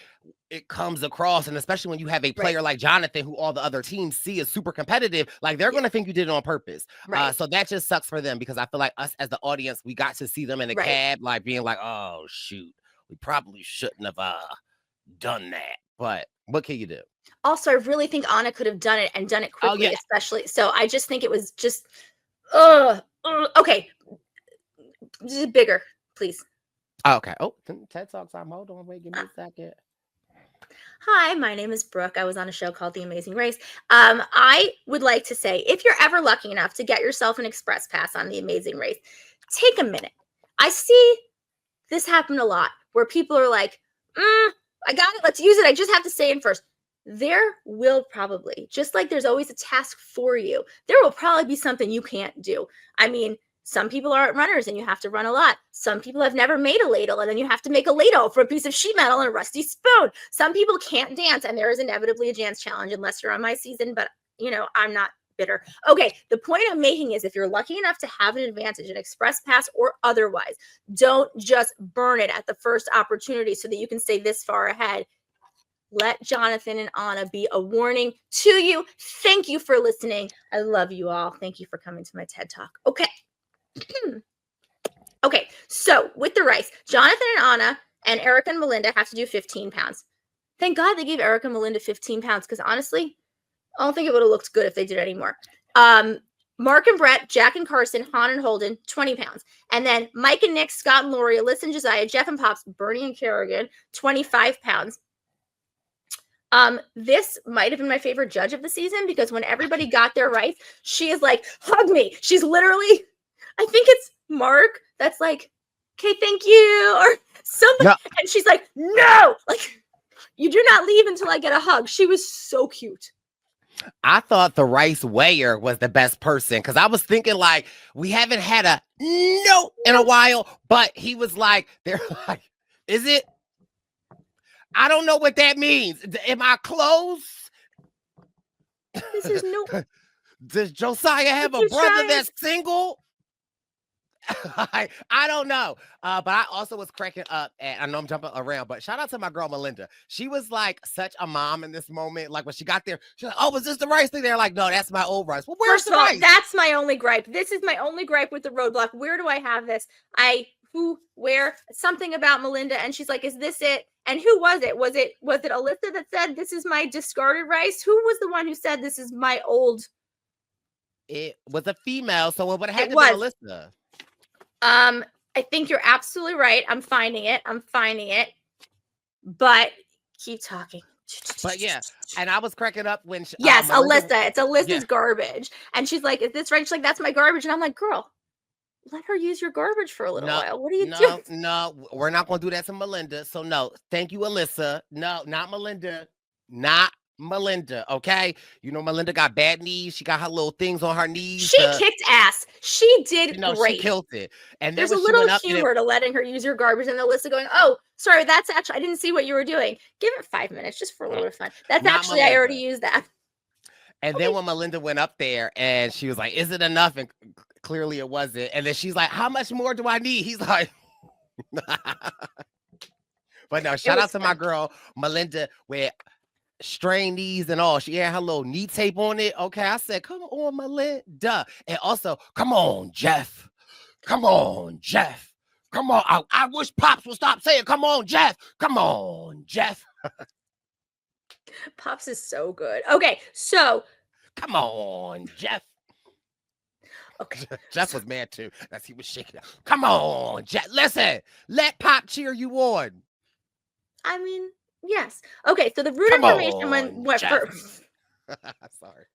it comes across, and especially when you have a player like Jonathan, who all the other teams see is super competitive, like they're going to think you did it on purpose. So that just sucks for them, because I feel like us as the audience, we got to see them in the cab, like being like, oh shoot, we probably shouldn't have done that. But what can you do? Also, I really think Anna could have done it and done it quickly, especially. So I just think it was just, okay. Just bigger, please. Okay. Oh, TED Talk time. Hold on. Wait, give me a second. Hi, my name is Brooke. I was on a show called The Amazing Race. I would like to say, if you're ever lucky enough to get yourself an express pass on The Amazing Race, take a minute. I see this happen a lot where people are like, I got it. Let's use it. I just have to say it first. There will probably, just like there's always a task for you, there will probably be something you can't do. I mean, some people aren't runners and you have to run a lot. Some people have never made a ladle and then you have to make a ladle for a piece of sheet metal and a rusty spoon. Some people can't dance and there is inevitably a dance challenge unless you're on my season, but I'm not bitter. Okay, the point I'm making is if you're lucky enough to have an advantage, an express pass or otherwise, don't just burn it at the first opportunity so that you can stay this far ahead. Let Jonathan and Anna be a warning to you. Thank you for listening. I love you all. Thank you for coming to my TED Talk. Okay. Okay, so with the rice, Jonathan and Anna and Eric and Melinda have to do 15 pounds. Thank God they gave Eric and Melinda 15 pounds because honestly, I don't think it would have looked good if they did any more. Mark and Brett, Jack and Carson, Han and Holden, 20 pounds. And then Mike and Nick, Scott and Lori, Alyssa and Josiah, Jeff and Pops, Bernie and Kerrigan, 25 pounds. This might have been my favorite judge of the season because when everybody got their rice, she is like, hug me. She's literally, I think it's Mark that's like, okay, thank you. Or somebody. No. And she's like, no, like, you do not leave until I get a hug. She was so cute. I thought the rice weigher was the best person because I was thinking like we haven't had a note in a while, but he was like, they're like, is it? I don't know what that means. Am I close? This is no. Does Josiah have a brother that's single? I don't know. But I also was cracking up and I know I'm jumping around, but shout out to my girl Melinda. She was like such a mom in this moment. Like when she got there, she's like, oh, was this the rice thing? They're like, no, that's my old rice. Well, where's the rice? That's my only gripe. This is my only gripe with the roadblock. Where do I have this? Where? Something about Melinda. And she's like, is this it? And who was it? Was it Alyssa that said, this is my discarded rice? Who was the one who said, this is my old? It was a female, so it would have had to be Alyssa. I think you're absolutely right. I'm finding it. But keep talking. But yeah, and I was cracking up when yes, Alyssa. It's Alyssa's garbage. And she's like, is this right? She's like, that's my garbage. And I'm like, girl, let her use your garbage for a little while. What are you doing? No, we're not going to do that to Melinda. So no, thank you, Alyssa. No, not Melinda. Not Melinda, okay? You know, Melinda got bad knees. She got her little things on her knees. She kicked ass. She did great. She killed it. And there's a little humor to letting her use your garbage and Alyssa going, oh, sorry, that's actually, I didn't see what you were doing. Give it 5 minutes just for a little bit of fun. That's not actually, Melinda. I already used that. And then when Melinda went up there and she was like, is it enough? And clearly it wasn't. And then she's like, how much more do I need? He's like, but no, shout out to my girl, Melinda, with strained knees and all. She had her little knee tape on it. Okay, I said, come on, Melinda. And also, come on, Jeff. Come on, Jeff. Come on. I wish Pops would stop saying, come on, Jeff. Come on, Jeff. Pops is so good. Okay, so. Come on, Jeff. Okay. Jeff was mad too. As he was shaking out. Come on, Jeff. Listen, let Pop cheer you on. I mean, yes. Okay, so the root information went first. Sorry.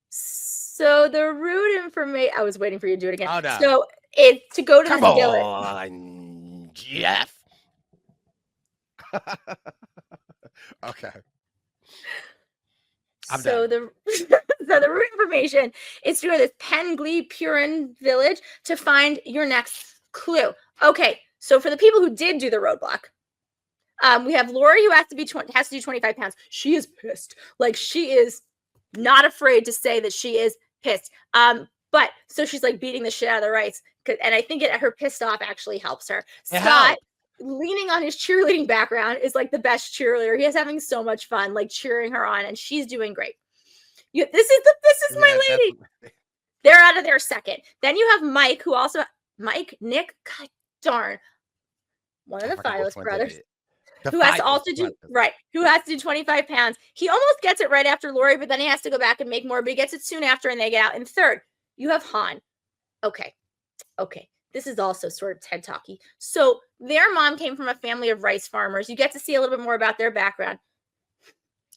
So the root information, I was waiting for you to do it again. Oh, no. So it's to go to the skillet. Come on, Jeff. Okay. So the root information is to go to this Pengli Purin village to find your next clue. Okay, so for the people who did do the roadblock, we have Lori who has to do 25 pounds. She is pissed. Like she is not afraid to say that she is pissed. But so she's like beating the shit out of the rice. And I think her pissed off actually helps her. Scott, leaning on his cheerleading background, is like the best cheerleader. He is having so much fun, like cheering her on, and she's doing great. This is my lady. Definitely. They're out of their second. Then you have Nick, God darn, one of the finalist brothers. Who has to do 25 pounds. He almost gets it right after Lori, but then he has to go back and make more, but he gets it soon after and they get out. And third, you have Han. Okay. this is also sort of TED Talky. So their mom came from a family of rice farmers. You get to see a little bit more about their background.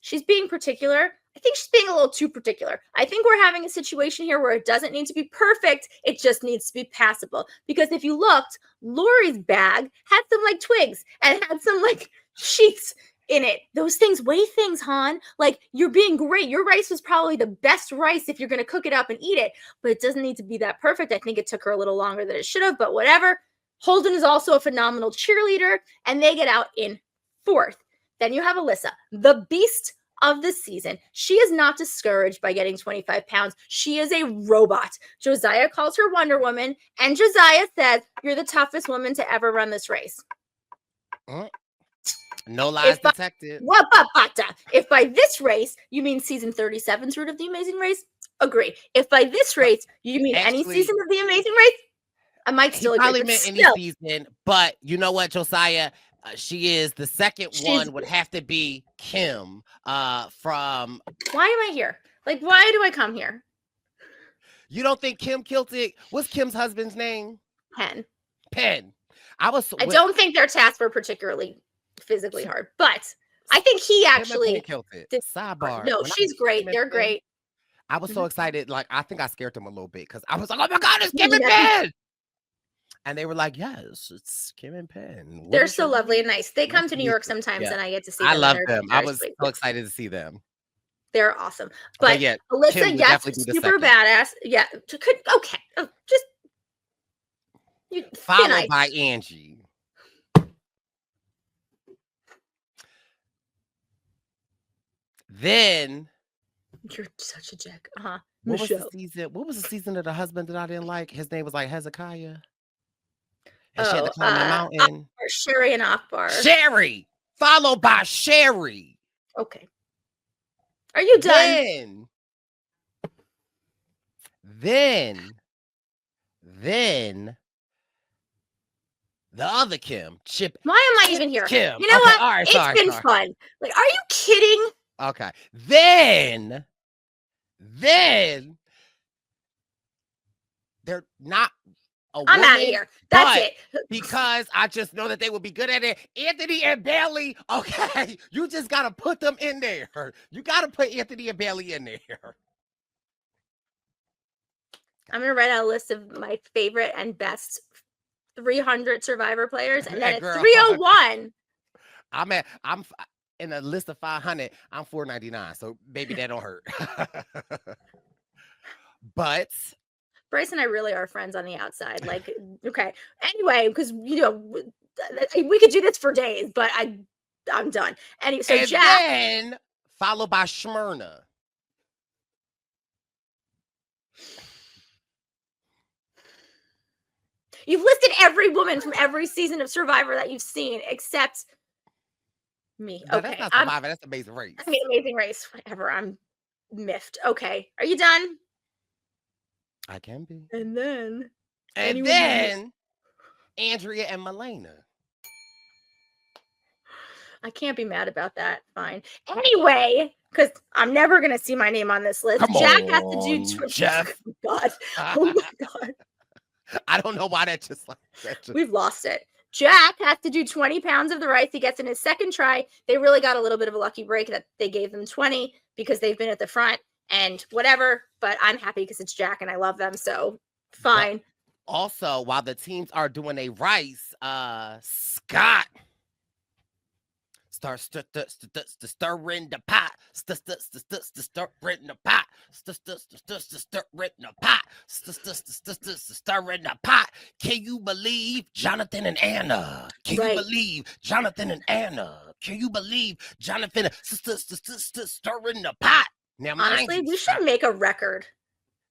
She's being particular. I think she's being a little too particular. I think we're having a situation here where it doesn't need to be perfect. It just needs to be passable. Because if you looked, Lori's bag had some like twigs and had some like sheets in it. Those things weigh things, Han. Like, you're being great. Your rice was probably the best rice if you're going to cook it up and eat it. But it doesn't need to be that perfect. I think it took her a little longer than it should have, but whatever. Holden is also a phenomenal cheerleader, and they get out in 4th. Then you have Alyssa, the beast of the season. She is not discouraged by getting 25 pounds. She is a robot. Josiah calls her Wonder Woman, and Josiah says, "You're the toughest woman to ever run this race." No lies detected. If by this race you mean season 37's Route of the Amazing Race, agree. If by this race you mean any season of the Amazing Race, I might still agree. Probably meant any season, but you know what, Josiah? She is the second one. Would have to be Kim from. Why am I here? Like, why do I come here? You don't think Kim killed it? What's Kim's husband's name? Penn. I don't think their tasks were particularly physically hard, but I think he actually killed it. Did. Sidebar. No, she's great. They're great. I was so excited. Like, I think I scared them a little bit because I was like, "Oh my God, it's Kim and Penn!" And they were like, "Yes, it's Kim and Penn." They're so lovely and nice. They come to New York sometimes, and I get to see them. I love them. I was so excited to see them. They're awesome. But yeah, Alyssa, yes, super badass. Yeah, okay. Just followed by Angie. Then you're such a jack. What was the season of the husband that I didn't like? His name was like Hezekiah. And she had to climb the mountain. Sherry and Akbar. Sherry, followed by Sherry. Okay. Are you done? Then the other Kim, Chip. Why am I even here? Kim. You know what? All right, it's been fun. Like, are you kidding? Okay. Then they're not a woman. I'm out of here. That's it. Because I just know that they will be good at it. Anthony and Bailey, okay. You just gotta put them in there. You gotta put Anthony and Bailey in there. I'm gonna write out a list of my favorite and best 300 Survivor players, and then at 301. I'm in a list of 500. I'm 499, so maybe that don't hurt. But Brice and I really are friends on the outside. Like, okay. Anyway, because we could do this for days, but I'm done. Anyway, so and Jack, then followed by Smyrna. You've listed every woman from every season of Survivor that you've seen, except me. No, okay, that's not Survivor. That's Amazing Race. I mean, Amazing Race. Whatever. I'm miffed. Okay, are you done? I can be. And then Andrea and Milena. I can't be mad about that. Fine. Anyway, because I'm never gonna see my name on this list. Jack has to do Jeff. Oh my God. Oh my God. I don't know why that just like that. We've lost it. Jack has to do 20 pounds of the rice. He gets in his second try. They really got a little bit of a lucky break that they gave them 20 because they've been at the front and whatever. But I'm happy because it's Jack and I love them. So fine. But also, while the teams are doing a rice, Scott start stirring the pot. Stirring the pot. Stirring the pot. Can you believe Jonathan and Anna? Can you believe Jonathan and Anna? Can you believe Jonathan stirring the pot? Now, honestly, we should make a record.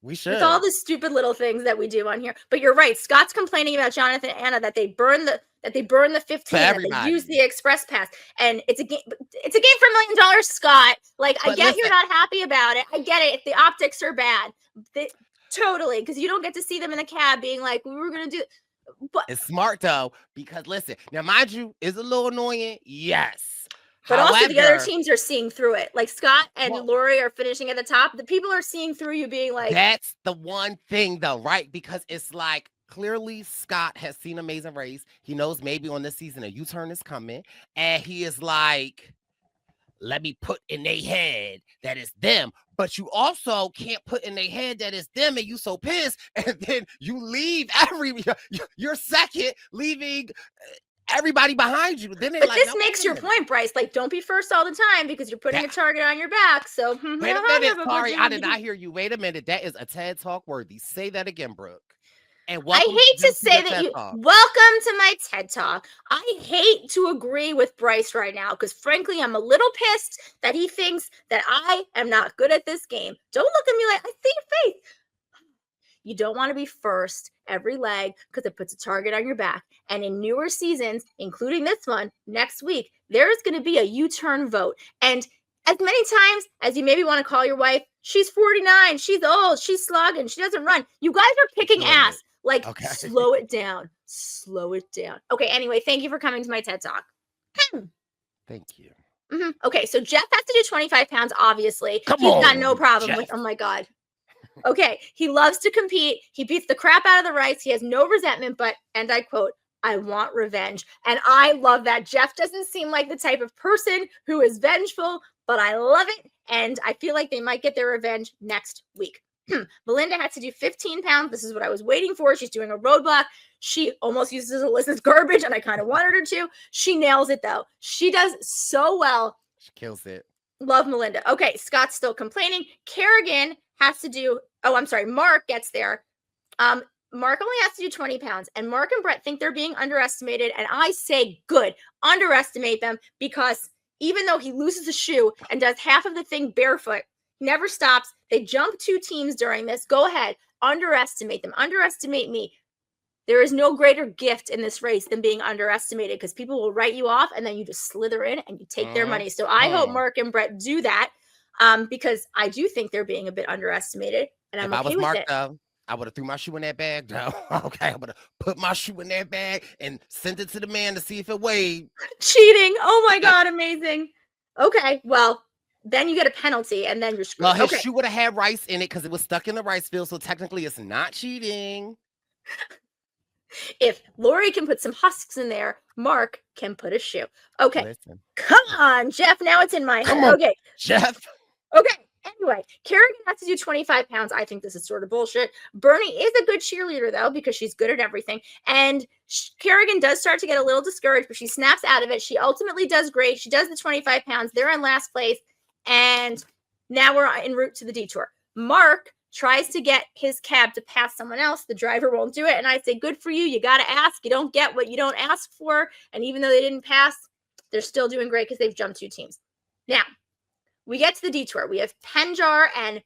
We should. With all the stupid little things that we do on here. But you're right. Scott's complaining about Jonathan and Anna that they burn the 15, that they use the express pass. And it's a game for $1 million, Scott. Like, I get you're not happy about it. I get it. If the optics are bad. Totally. Because you don't get to see them in the cab being like, we were gonna do but it's smart though, because listen, now mind you, is a little annoying, yes. But also the other teams are seeing through it. Like Scott and Lori are finishing at the top. The people are seeing through you being like. That's the one thing though, right? Because it's like clearly Scott has seen Amazing Race. He knows maybe on this season a U-turn is coming. And he is like, let me put in their head that it's them. But you also can't put in their head that it's them and you so pissed. And then you leave you're second, leaving everybody behind you. Then but this makes your point, Brice. Like, don't be first all the time because you're putting a target on your back. So wait a minute. Sorry, I did not hear you. Wait a minute. That is a TED Talk worthy. Say that again, Brooke. And I hate to say that welcome to my TED Talk. I hate to agree with Brice right now because frankly, I'm a little pissed that he thinks that I am not good at this game. Don't look at me like I see your face. You don't want to be first every leg because it puts a target on your back. And in newer seasons, including this one next week, there is going to be a U-turn vote. And as many times as you maybe want to call your wife, she's 49, she's old, she's slogging, she doesn't run. You guys are kicking ass. Like, slow it down. Slow it down. Okay, anyway, thank you for coming to my TED Talk. Thank you. Okay, so Jeff has to do 25 pounds, obviously. He's got no problem with, oh my God. Okay, he loves to compete. He beats the crap out of the rice. He has no resentment, but, and I quote, I want revenge. And I love that. Jeff doesn't seem like the type of person who is vengeful, but I love it. And I feel like they might get their revenge next week. Melinda had to do 15 pounds. This is what I was waiting for. She's doing a roadblock. She almost uses Alyssa's garbage, and I kind of wanted her to. She nails it, though. She does so well. She kills it. Love Melinda. Okay, Scott's still complaining. Kerrigan has to do, Mark gets there. Mark only has to do 20 pounds, and Mark and Brett think they're being underestimated, and I say good. Underestimate them, because even though he loses a shoe and does half of the thing barefoot, he never stops. They jump 2 teams during this. Go ahead. Underestimate them. Underestimate me. There is no greater gift in this race than being underestimated because people will write you off and then you just slither in and you take their money. So I hope Mark and Brett do that because I do think they're being a bit underestimated. And I'm okay with Mark, it. Though, I would have threw my shoe in that bag. No, okay, I would have put my shoe in that bag and sent it to the man to see if it weighed. Cheating. Oh my God, amazing. Okay, well, then you get a penalty, and then you're screwed. Well, his shoe would have had rice in it because it was stuck in the rice field, so technically it's not cheating. If Lori can put some husks in there, Mark can put a shoe. Okay. Listen. Come on, Jeff. Now it's in my head. Okay. Jeff. Okay. Anyway, Kerrigan has to do 25 pounds. I think this is sort of bullshit. Bernie is a good cheerleader, though, because she's good at everything. And Kerrigan does start to get a little discouraged, but she snaps out of it. She ultimately does great. She does the 25 pounds. They're in last place. And now we're en route to the detour. Mark tries to get his cab to pass someone else. The driver won't do it. And I say, good for you. You got to ask. You don't get what you don't ask for. And even though they didn't pass, they're still doing great because they've jumped 2 teams. Now, we get to the detour. We have Penjar and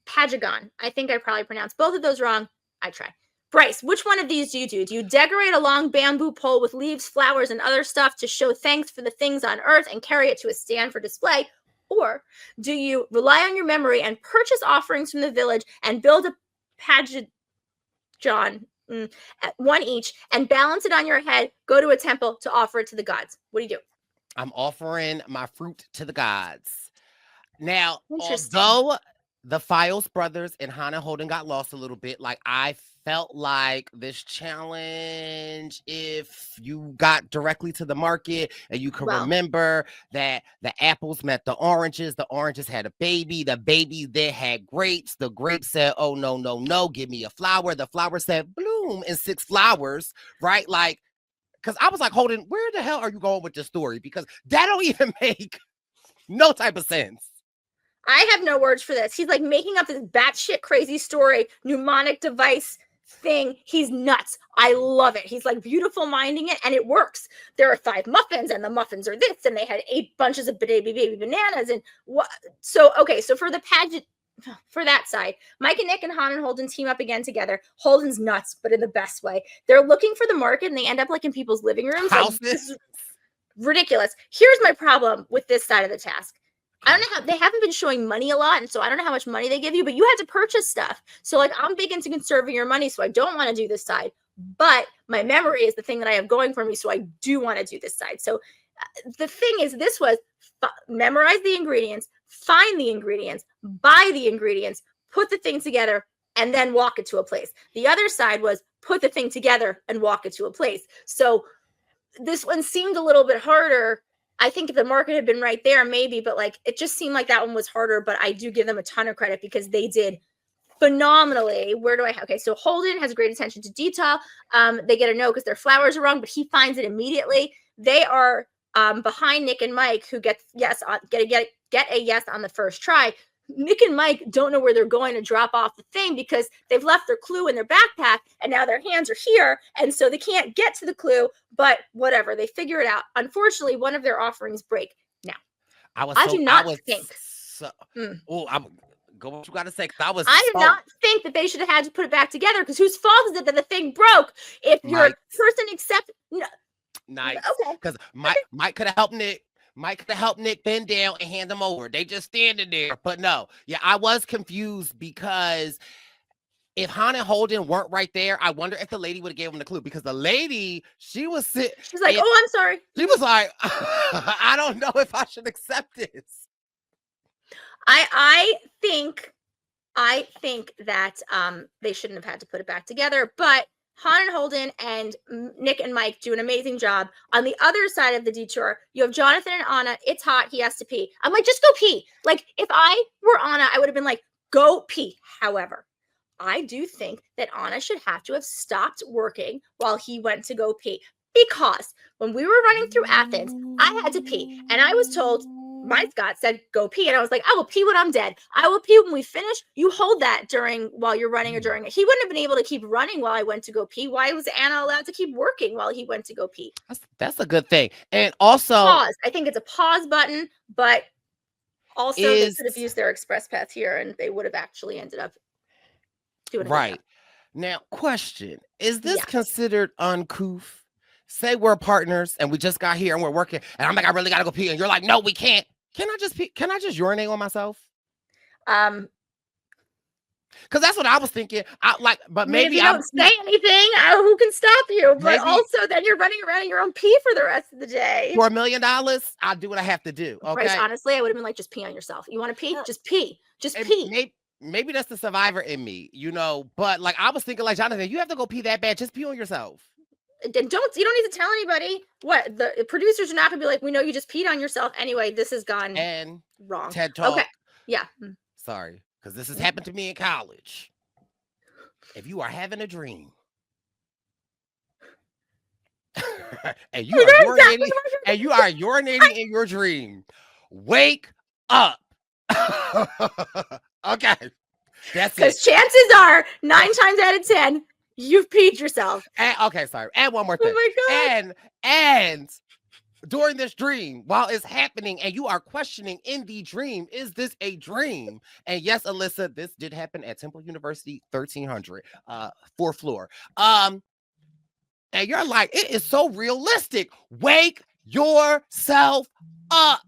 Pajagon. I think I probably pronounced both of those wrong. I try. Brice, which one of these do you do? Do you decorate a long bamboo pole with leaves, flowers, and other stuff to show thanks for the things on earth and carry it to a stand for display? Or do you rely on your memory and purchase offerings from the village and build a Pajagon, one each, and balance it on your head, go to a temple to offer it to the gods? What do you do? I'm offering my fruit to the gods. Now, although the Files brothers and Hannah Holden got lost a little bit, like I felt like this challenge, if you got directly to the market and you can remember that the apples met the oranges had a baby, the baby then had grapes, the grapes said, oh, no, give me a flower. The flower said, bloom in 6 flowers, right? Like, because I was like, Holden, where the hell are you going with this story? Because that don't even make no type of sense. I have no words for this. He's like making up this batshit crazy story, mnemonic device thing. He's nuts. I love it. He's like beautiful minding it, and it works. There are 5 muffins, and the muffins are this, and they had 8 bunches of baby bananas, and what? So okay, so for the pageant, for that side, Mike and Nick and Han and Holden team up again together. Holden's nuts, but in the best way. They're looking for the market, and they end up like in people's living rooms. Like, this is ridiculous. Here's my problem with this side of the task. I don't know how they haven't been showing money a lot. And so I don't know how much money they give you, but you had to purchase stuff. So like, I'm big into conserving your money. So I don't want to do this side, but my memory is the thing that I have going for me. So I do want to do this side. So the thing is, this was memorize the ingredients, find the ingredients, buy the ingredients, put the thing together, and then walk it to a place. The other side was put the thing together and walk it to a place. So this one seemed a little bit harder. I think if the market had been right there, maybe, but like it just seemed like that one was harder. But I do give them a ton of credit because they did phenomenally. Where do I have? Okay, so Holden has great attention to detail. They get a no because their flowers are wrong, but he finds it immediately. They are behind Nick and Mike, who get a yes on the first try. Nick and Mike don't know where they're going to drop off the thing because they've left their clue in their backpack and now their hands are here. And so they can't get to the clue, but whatever, they figure it out. Unfortunately, one of their offerings break. Now, I do not think. I'm go what you got to say. I do not think that they should have had to put it back together because whose fault is it that the thing broke? If your person accepts. No. Nice. Okay. Because Mike could have helped Nick. Mike could have helped Nick bend down and hand them over. They just standing there. But no, yeah, I was confused because if Han and Holden weren't right there, I wonder if the lady would have gave him the clue because the lady, she was sitting. She's like, oh, I'm sorry. She was like, I don't know if I should accept this. I think that they shouldn't have had to put it back together, but Han and Holden and Nick and Mike do an amazing job. On the other side of the detour, you have Jonathan and Anna. It's hot. He has to pee. I'm like, just go pee. Like, if I were Anna, I would have been like, go pee. However, I do think that Anna should have to have stopped working while he went to go pee. Because when we were running through Athens, I had to pee. And I was told, my Scott said, go pee. And I was like, I will pee when I'm dead. I will pee when we finish. You hold that while you're running or during it. He wouldn't have been able to keep running while I went to go pee. Why was Anna allowed to keep working while he went to go pee? That's a good thing. And also pause. I think it's a pause button, but also they could have used their express path here and they would have actually ended up doing it. Right. Now, question, is this considered uncouth? Say we're partners and we just got here and we're working and I'm like, I really got to go pee. And you're like, no, we can't. Can I just pee? Can I just urinate on myself? Because that's what I was thinking. But maybe if you don't say anything, who can stop you? But also, then you're running around in your own pee for the rest of the day. For $1 million, I'll do what I have to do. Okay. Bryce, honestly, I would have been like, just pee on yourself. You want to pee? Just pee. Just pee. Maybe that's the survivor in me, But like I was thinking, like Jonathan, you have to go pee that bad. Just pee on yourself. You don't need to tell anybody. What the producers are not gonna be like, we know you just peed on yourself anyway. This has gone wrong. TED Talk. Okay, yeah. Sorry, because this has happened to me in college. If you are having a dream and you are urinating in your dream, wake up. Okay, that's it. Because chances are 9 times out of 10. You've peed yourself. Okay, sorry. And one more thing. Oh my God. And during this dream, while it's happening, and you are questioning in the dream, is this a dream? And yes, Alyssa, this did happen at Temple University, 1300, 4th floor. And you're like, it is so realistic. Wake yourself up.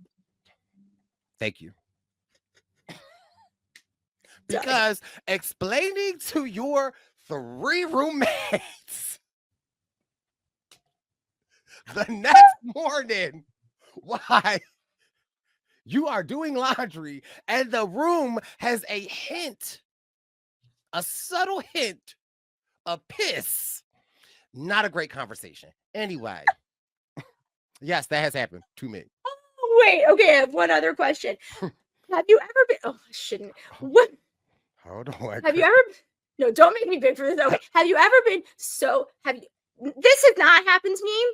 Thank you. Because explaining to your 3 roommates the next morning why you are doing laundry and the room has a subtle hint of piss. Not a great conversation. Anyway, yes, that has happened to me. Oh, wait, okay, I have one other question. Have you ever been? Oh, I shouldn't. What? Hold on. Have you ever? No, don't make me big for this. Okay. Have you ever been this has not happened to me,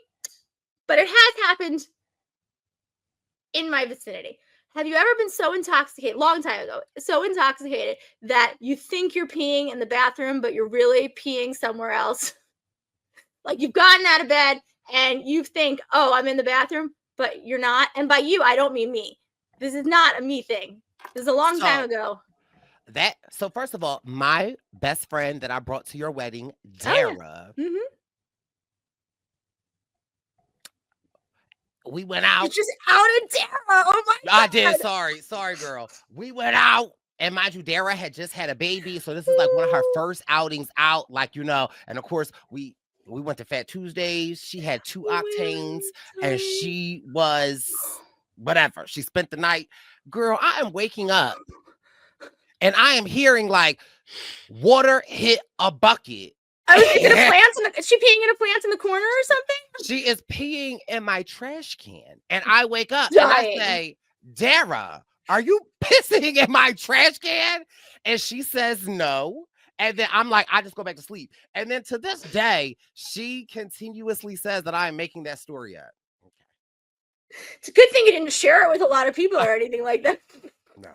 but it has happened in my vicinity. Have you ever been so intoxicated, long time ago, so intoxicated that you think you're peeing in the bathroom, but you're really peeing somewhere else? Like you've gotten out of bed and you think, oh, I'm in the bathroom, but you're not. And by you, I don't mean me. This is not a me thing. This is a long time ago. So first of all, my best friend that I brought to your wedding, Dara. Oh, yeah. We went out. You just outed Dara. Oh my God. I did. Sorry, girl. We went out, and mind you, Dara had just had a baby, so this is like one of her first outings out, and of course we went to Fat Tuesdays. She had 2 octanes, and she was whatever. She spent the night. Girl, I am waking up. and I am hearing like water hit a bucket. I was thinking of plants. Is she peeing in a plant in the corner or something? She is peeing in my trash can. And I wake up Dying. and I say, Dara, are you pissing in my trash can? And she says no. And then I'm like, I just go back to sleep. And then to this day, she continuously says that I am making that story up. It's a good thing you didn't share it with a lot of people or anything like that. No.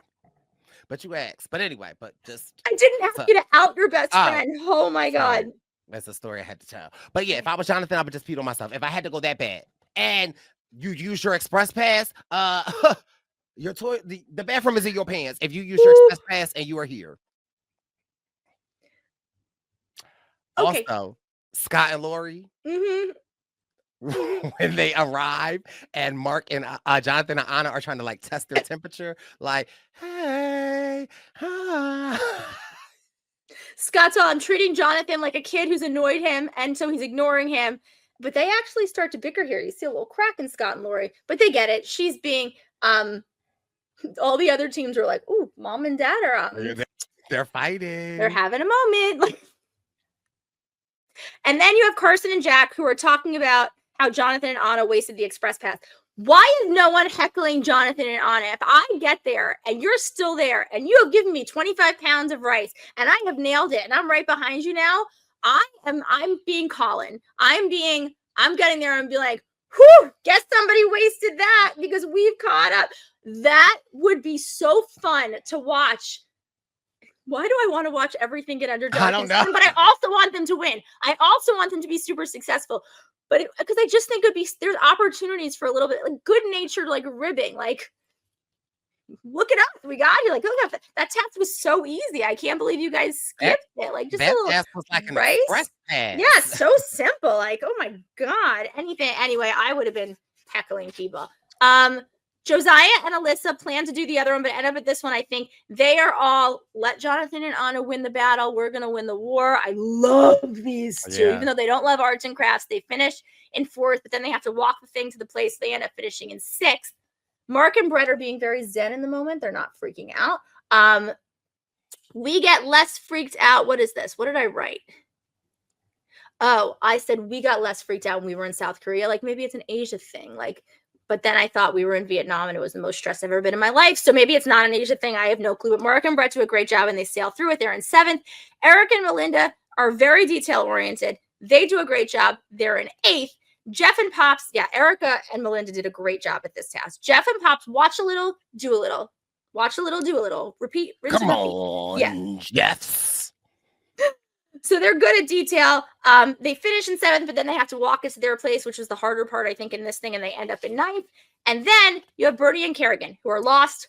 But you asked. But anyway, but just. I didn't ask you to out your best friend. Oh my God. That's a story I had to tell. But yeah, if I was Jonathan, I would just pee on myself. If I had to go that bad and you use your express pass, your the bathroom is in your pants. If you use your express pass and you are here. Okay. Also, Scott and Lori, when they arrive and Mark and Jonathan and Anna are trying to like test their temperature, like, hey, hi. Scott's all, I'm treating Jonathan like a kid who's annoyed him, and so he's ignoring him. But they actually start to bicker here. You see a little crack in Scott and Lori, but they get it. She's being, all the other teams are like, ooh, mom and dad are they're fighting. They're having a moment. And then you have Carson and Jack who are talking about how Jonathan and Anna wasted the express pass. Why is no one heckling Jonathan and Anna? If I get there and you're still there and you have given me 25 pounds of rice and I have nailed it and I'm right behind you now, I'm being Colin. I'm getting there and be like, whew, guess somebody wasted that because we've caught up. That would be so fun to watch. Why do I want to watch everything get underdog? I don't know. But I also want them to win. I also want them to be super successful. But because I just think there's opportunities for a little bit like good natured, like ribbing, like look it up. We got you. Like, look at that test was so easy. I can't believe you guys skipped it. Like just that a little test was like an rice. express pass. Yeah, so simple. Like, oh my God. Anything. Anyway, I would have been heckling people. Josiah and Alyssa plan to do the other one, but end up at this one. I think they are all let Jonathan and Anna win the battle. We're going to win the war. I love these two, even though they don't love arts and crafts. They finish in 4th, but then they have to walk the thing to the place. They end up finishing in 6th. Mark and Brett are being very zen in the moment. They're not freaking out. We get less freaked out. What is this? What did I write? Oh, I said we got less freaked out when we were in South Korea. Like maybe it's an Asia thing. But then I thought we were in Vietnam and it was the most stressed I've ever been in my life. So maybe it's not an Asia thing. I have no clue. But Mark and Brett do a great job and they sail through it. They're in 7th. Eric and Melinda are very detail oriented. They do a great job. They're in 8th. Jeff and Pops, Erica and Melinda did a great job at this task. Jeff and Pops, watch a little, do a little. Watch a little, do a little. Repeat. Come on, Jeff. So they're good at detail. They finish in 7th, but then they have to walk us to their place, which was the harder part, I think, in this thing, and they end up in 9th. And then you have Bertie and Kerrigan, who are lost,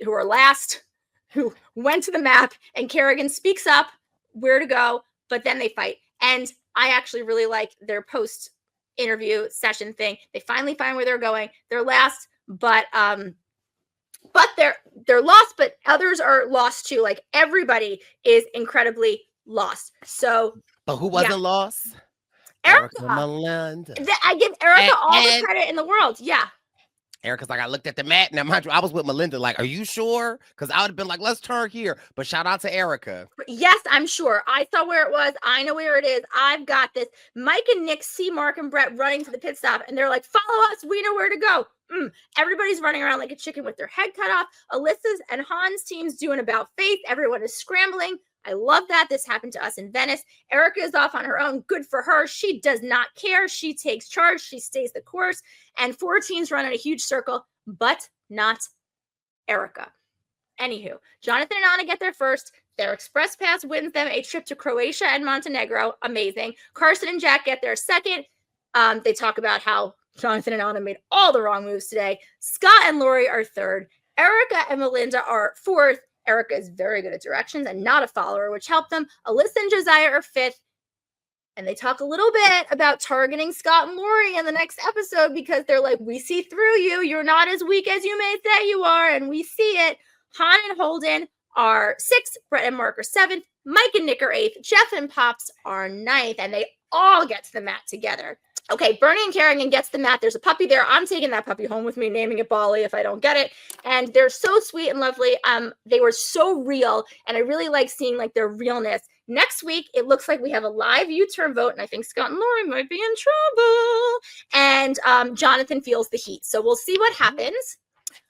who are last, who went to the map, and Kerrigan speaks up where to go, but then they fight. And I actually really like their post-interview session thing. They finally find where they're going. They're last, but they're lost, but others are lost too. Like everybody is incredibly lost. So, but who wasn't lost? Erica. Melinda. I give Erica all the credit in the world. Yeah. Erica's like, I looked at the map. Now, mind you, I was with Melinda. Like, are you sure? Because I would have been like, let's turn here. But shout out to Erica. Yes, I'm sure. I saw where it was. I know where it is. I've got this. Mike and Nick see Mark and Brett running to the pit stop, and they're like, follow us. We know where to go. Everybody's running around like a chicken with their head cut off. Alyssa's and Han's team's doing about face. Everyone is scrambling. I love that. This happened to us in Venice. Erica is off on her own. Good for her. She does not care. She takes charge. She stays the course. And 4 teams run in a huge circle, but not Erica. Anywho, Jonathan and Anna get there first. Their express pass wins them a trip to Croatia and Montenegro. Amazing. Carson and Jack get there second. They talk about how Jonathan and Anna made all the wrong moves today. Scott and Lori are third. Erica and Melinda are fourth. Erica is very good at directions and not a follower, which helped them. Alyssa and Josiah are 5th. And they talk a little bit about targeting Scott and Lori in the next episode because they're like, we see through you. You're not as weak as you may say you are. And we see it. Han and Holden are 6th. Brett and Mark are 7th. Mike and Nick are 8th. Jeff and Pops are 9th. And they all get to the mat together. Okay, Bernie and Kerrigan gets the mat. There's a puppy there. I'm taking that puppy home with me, naming it Bali if I don't get it. And they're so sweet and lovely. They were so real, and I really like seeing like their realness. Next week, it looks like we have a live U-turn vote, and I think Scott and Lori might be in trouble. And Jonathan feels the heat. So we'll see what happens.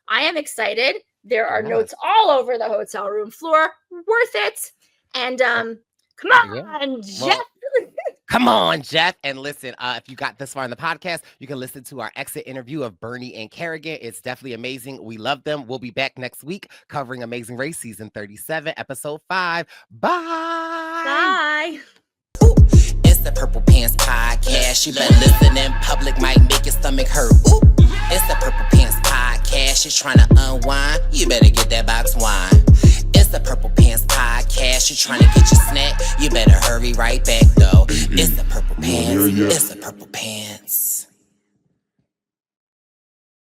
I am excited. There are notes all over the hotel room floor. Worth it. And come on, Jeff. Come on, Jeff. And listen, if you got this far in the podcast, you can listen to our exit interview of Bernie and Kerrigan. It's definitely amazing. We love them. We'll be back next week covering Amazing Race Season 37, Episode 5. Bye. Bye. Ooh, it's the Purple Pants Podcast. You better listen in public, might make your stomach hurt. Ooh, it's the Purple Pants Podcast. You're trying to unwind, you better get that box wine. It's the Purple Pants Podcast. You're trying to get your snack, you better hurry right back though. It's the Purple Pants. It's the Purple Pants.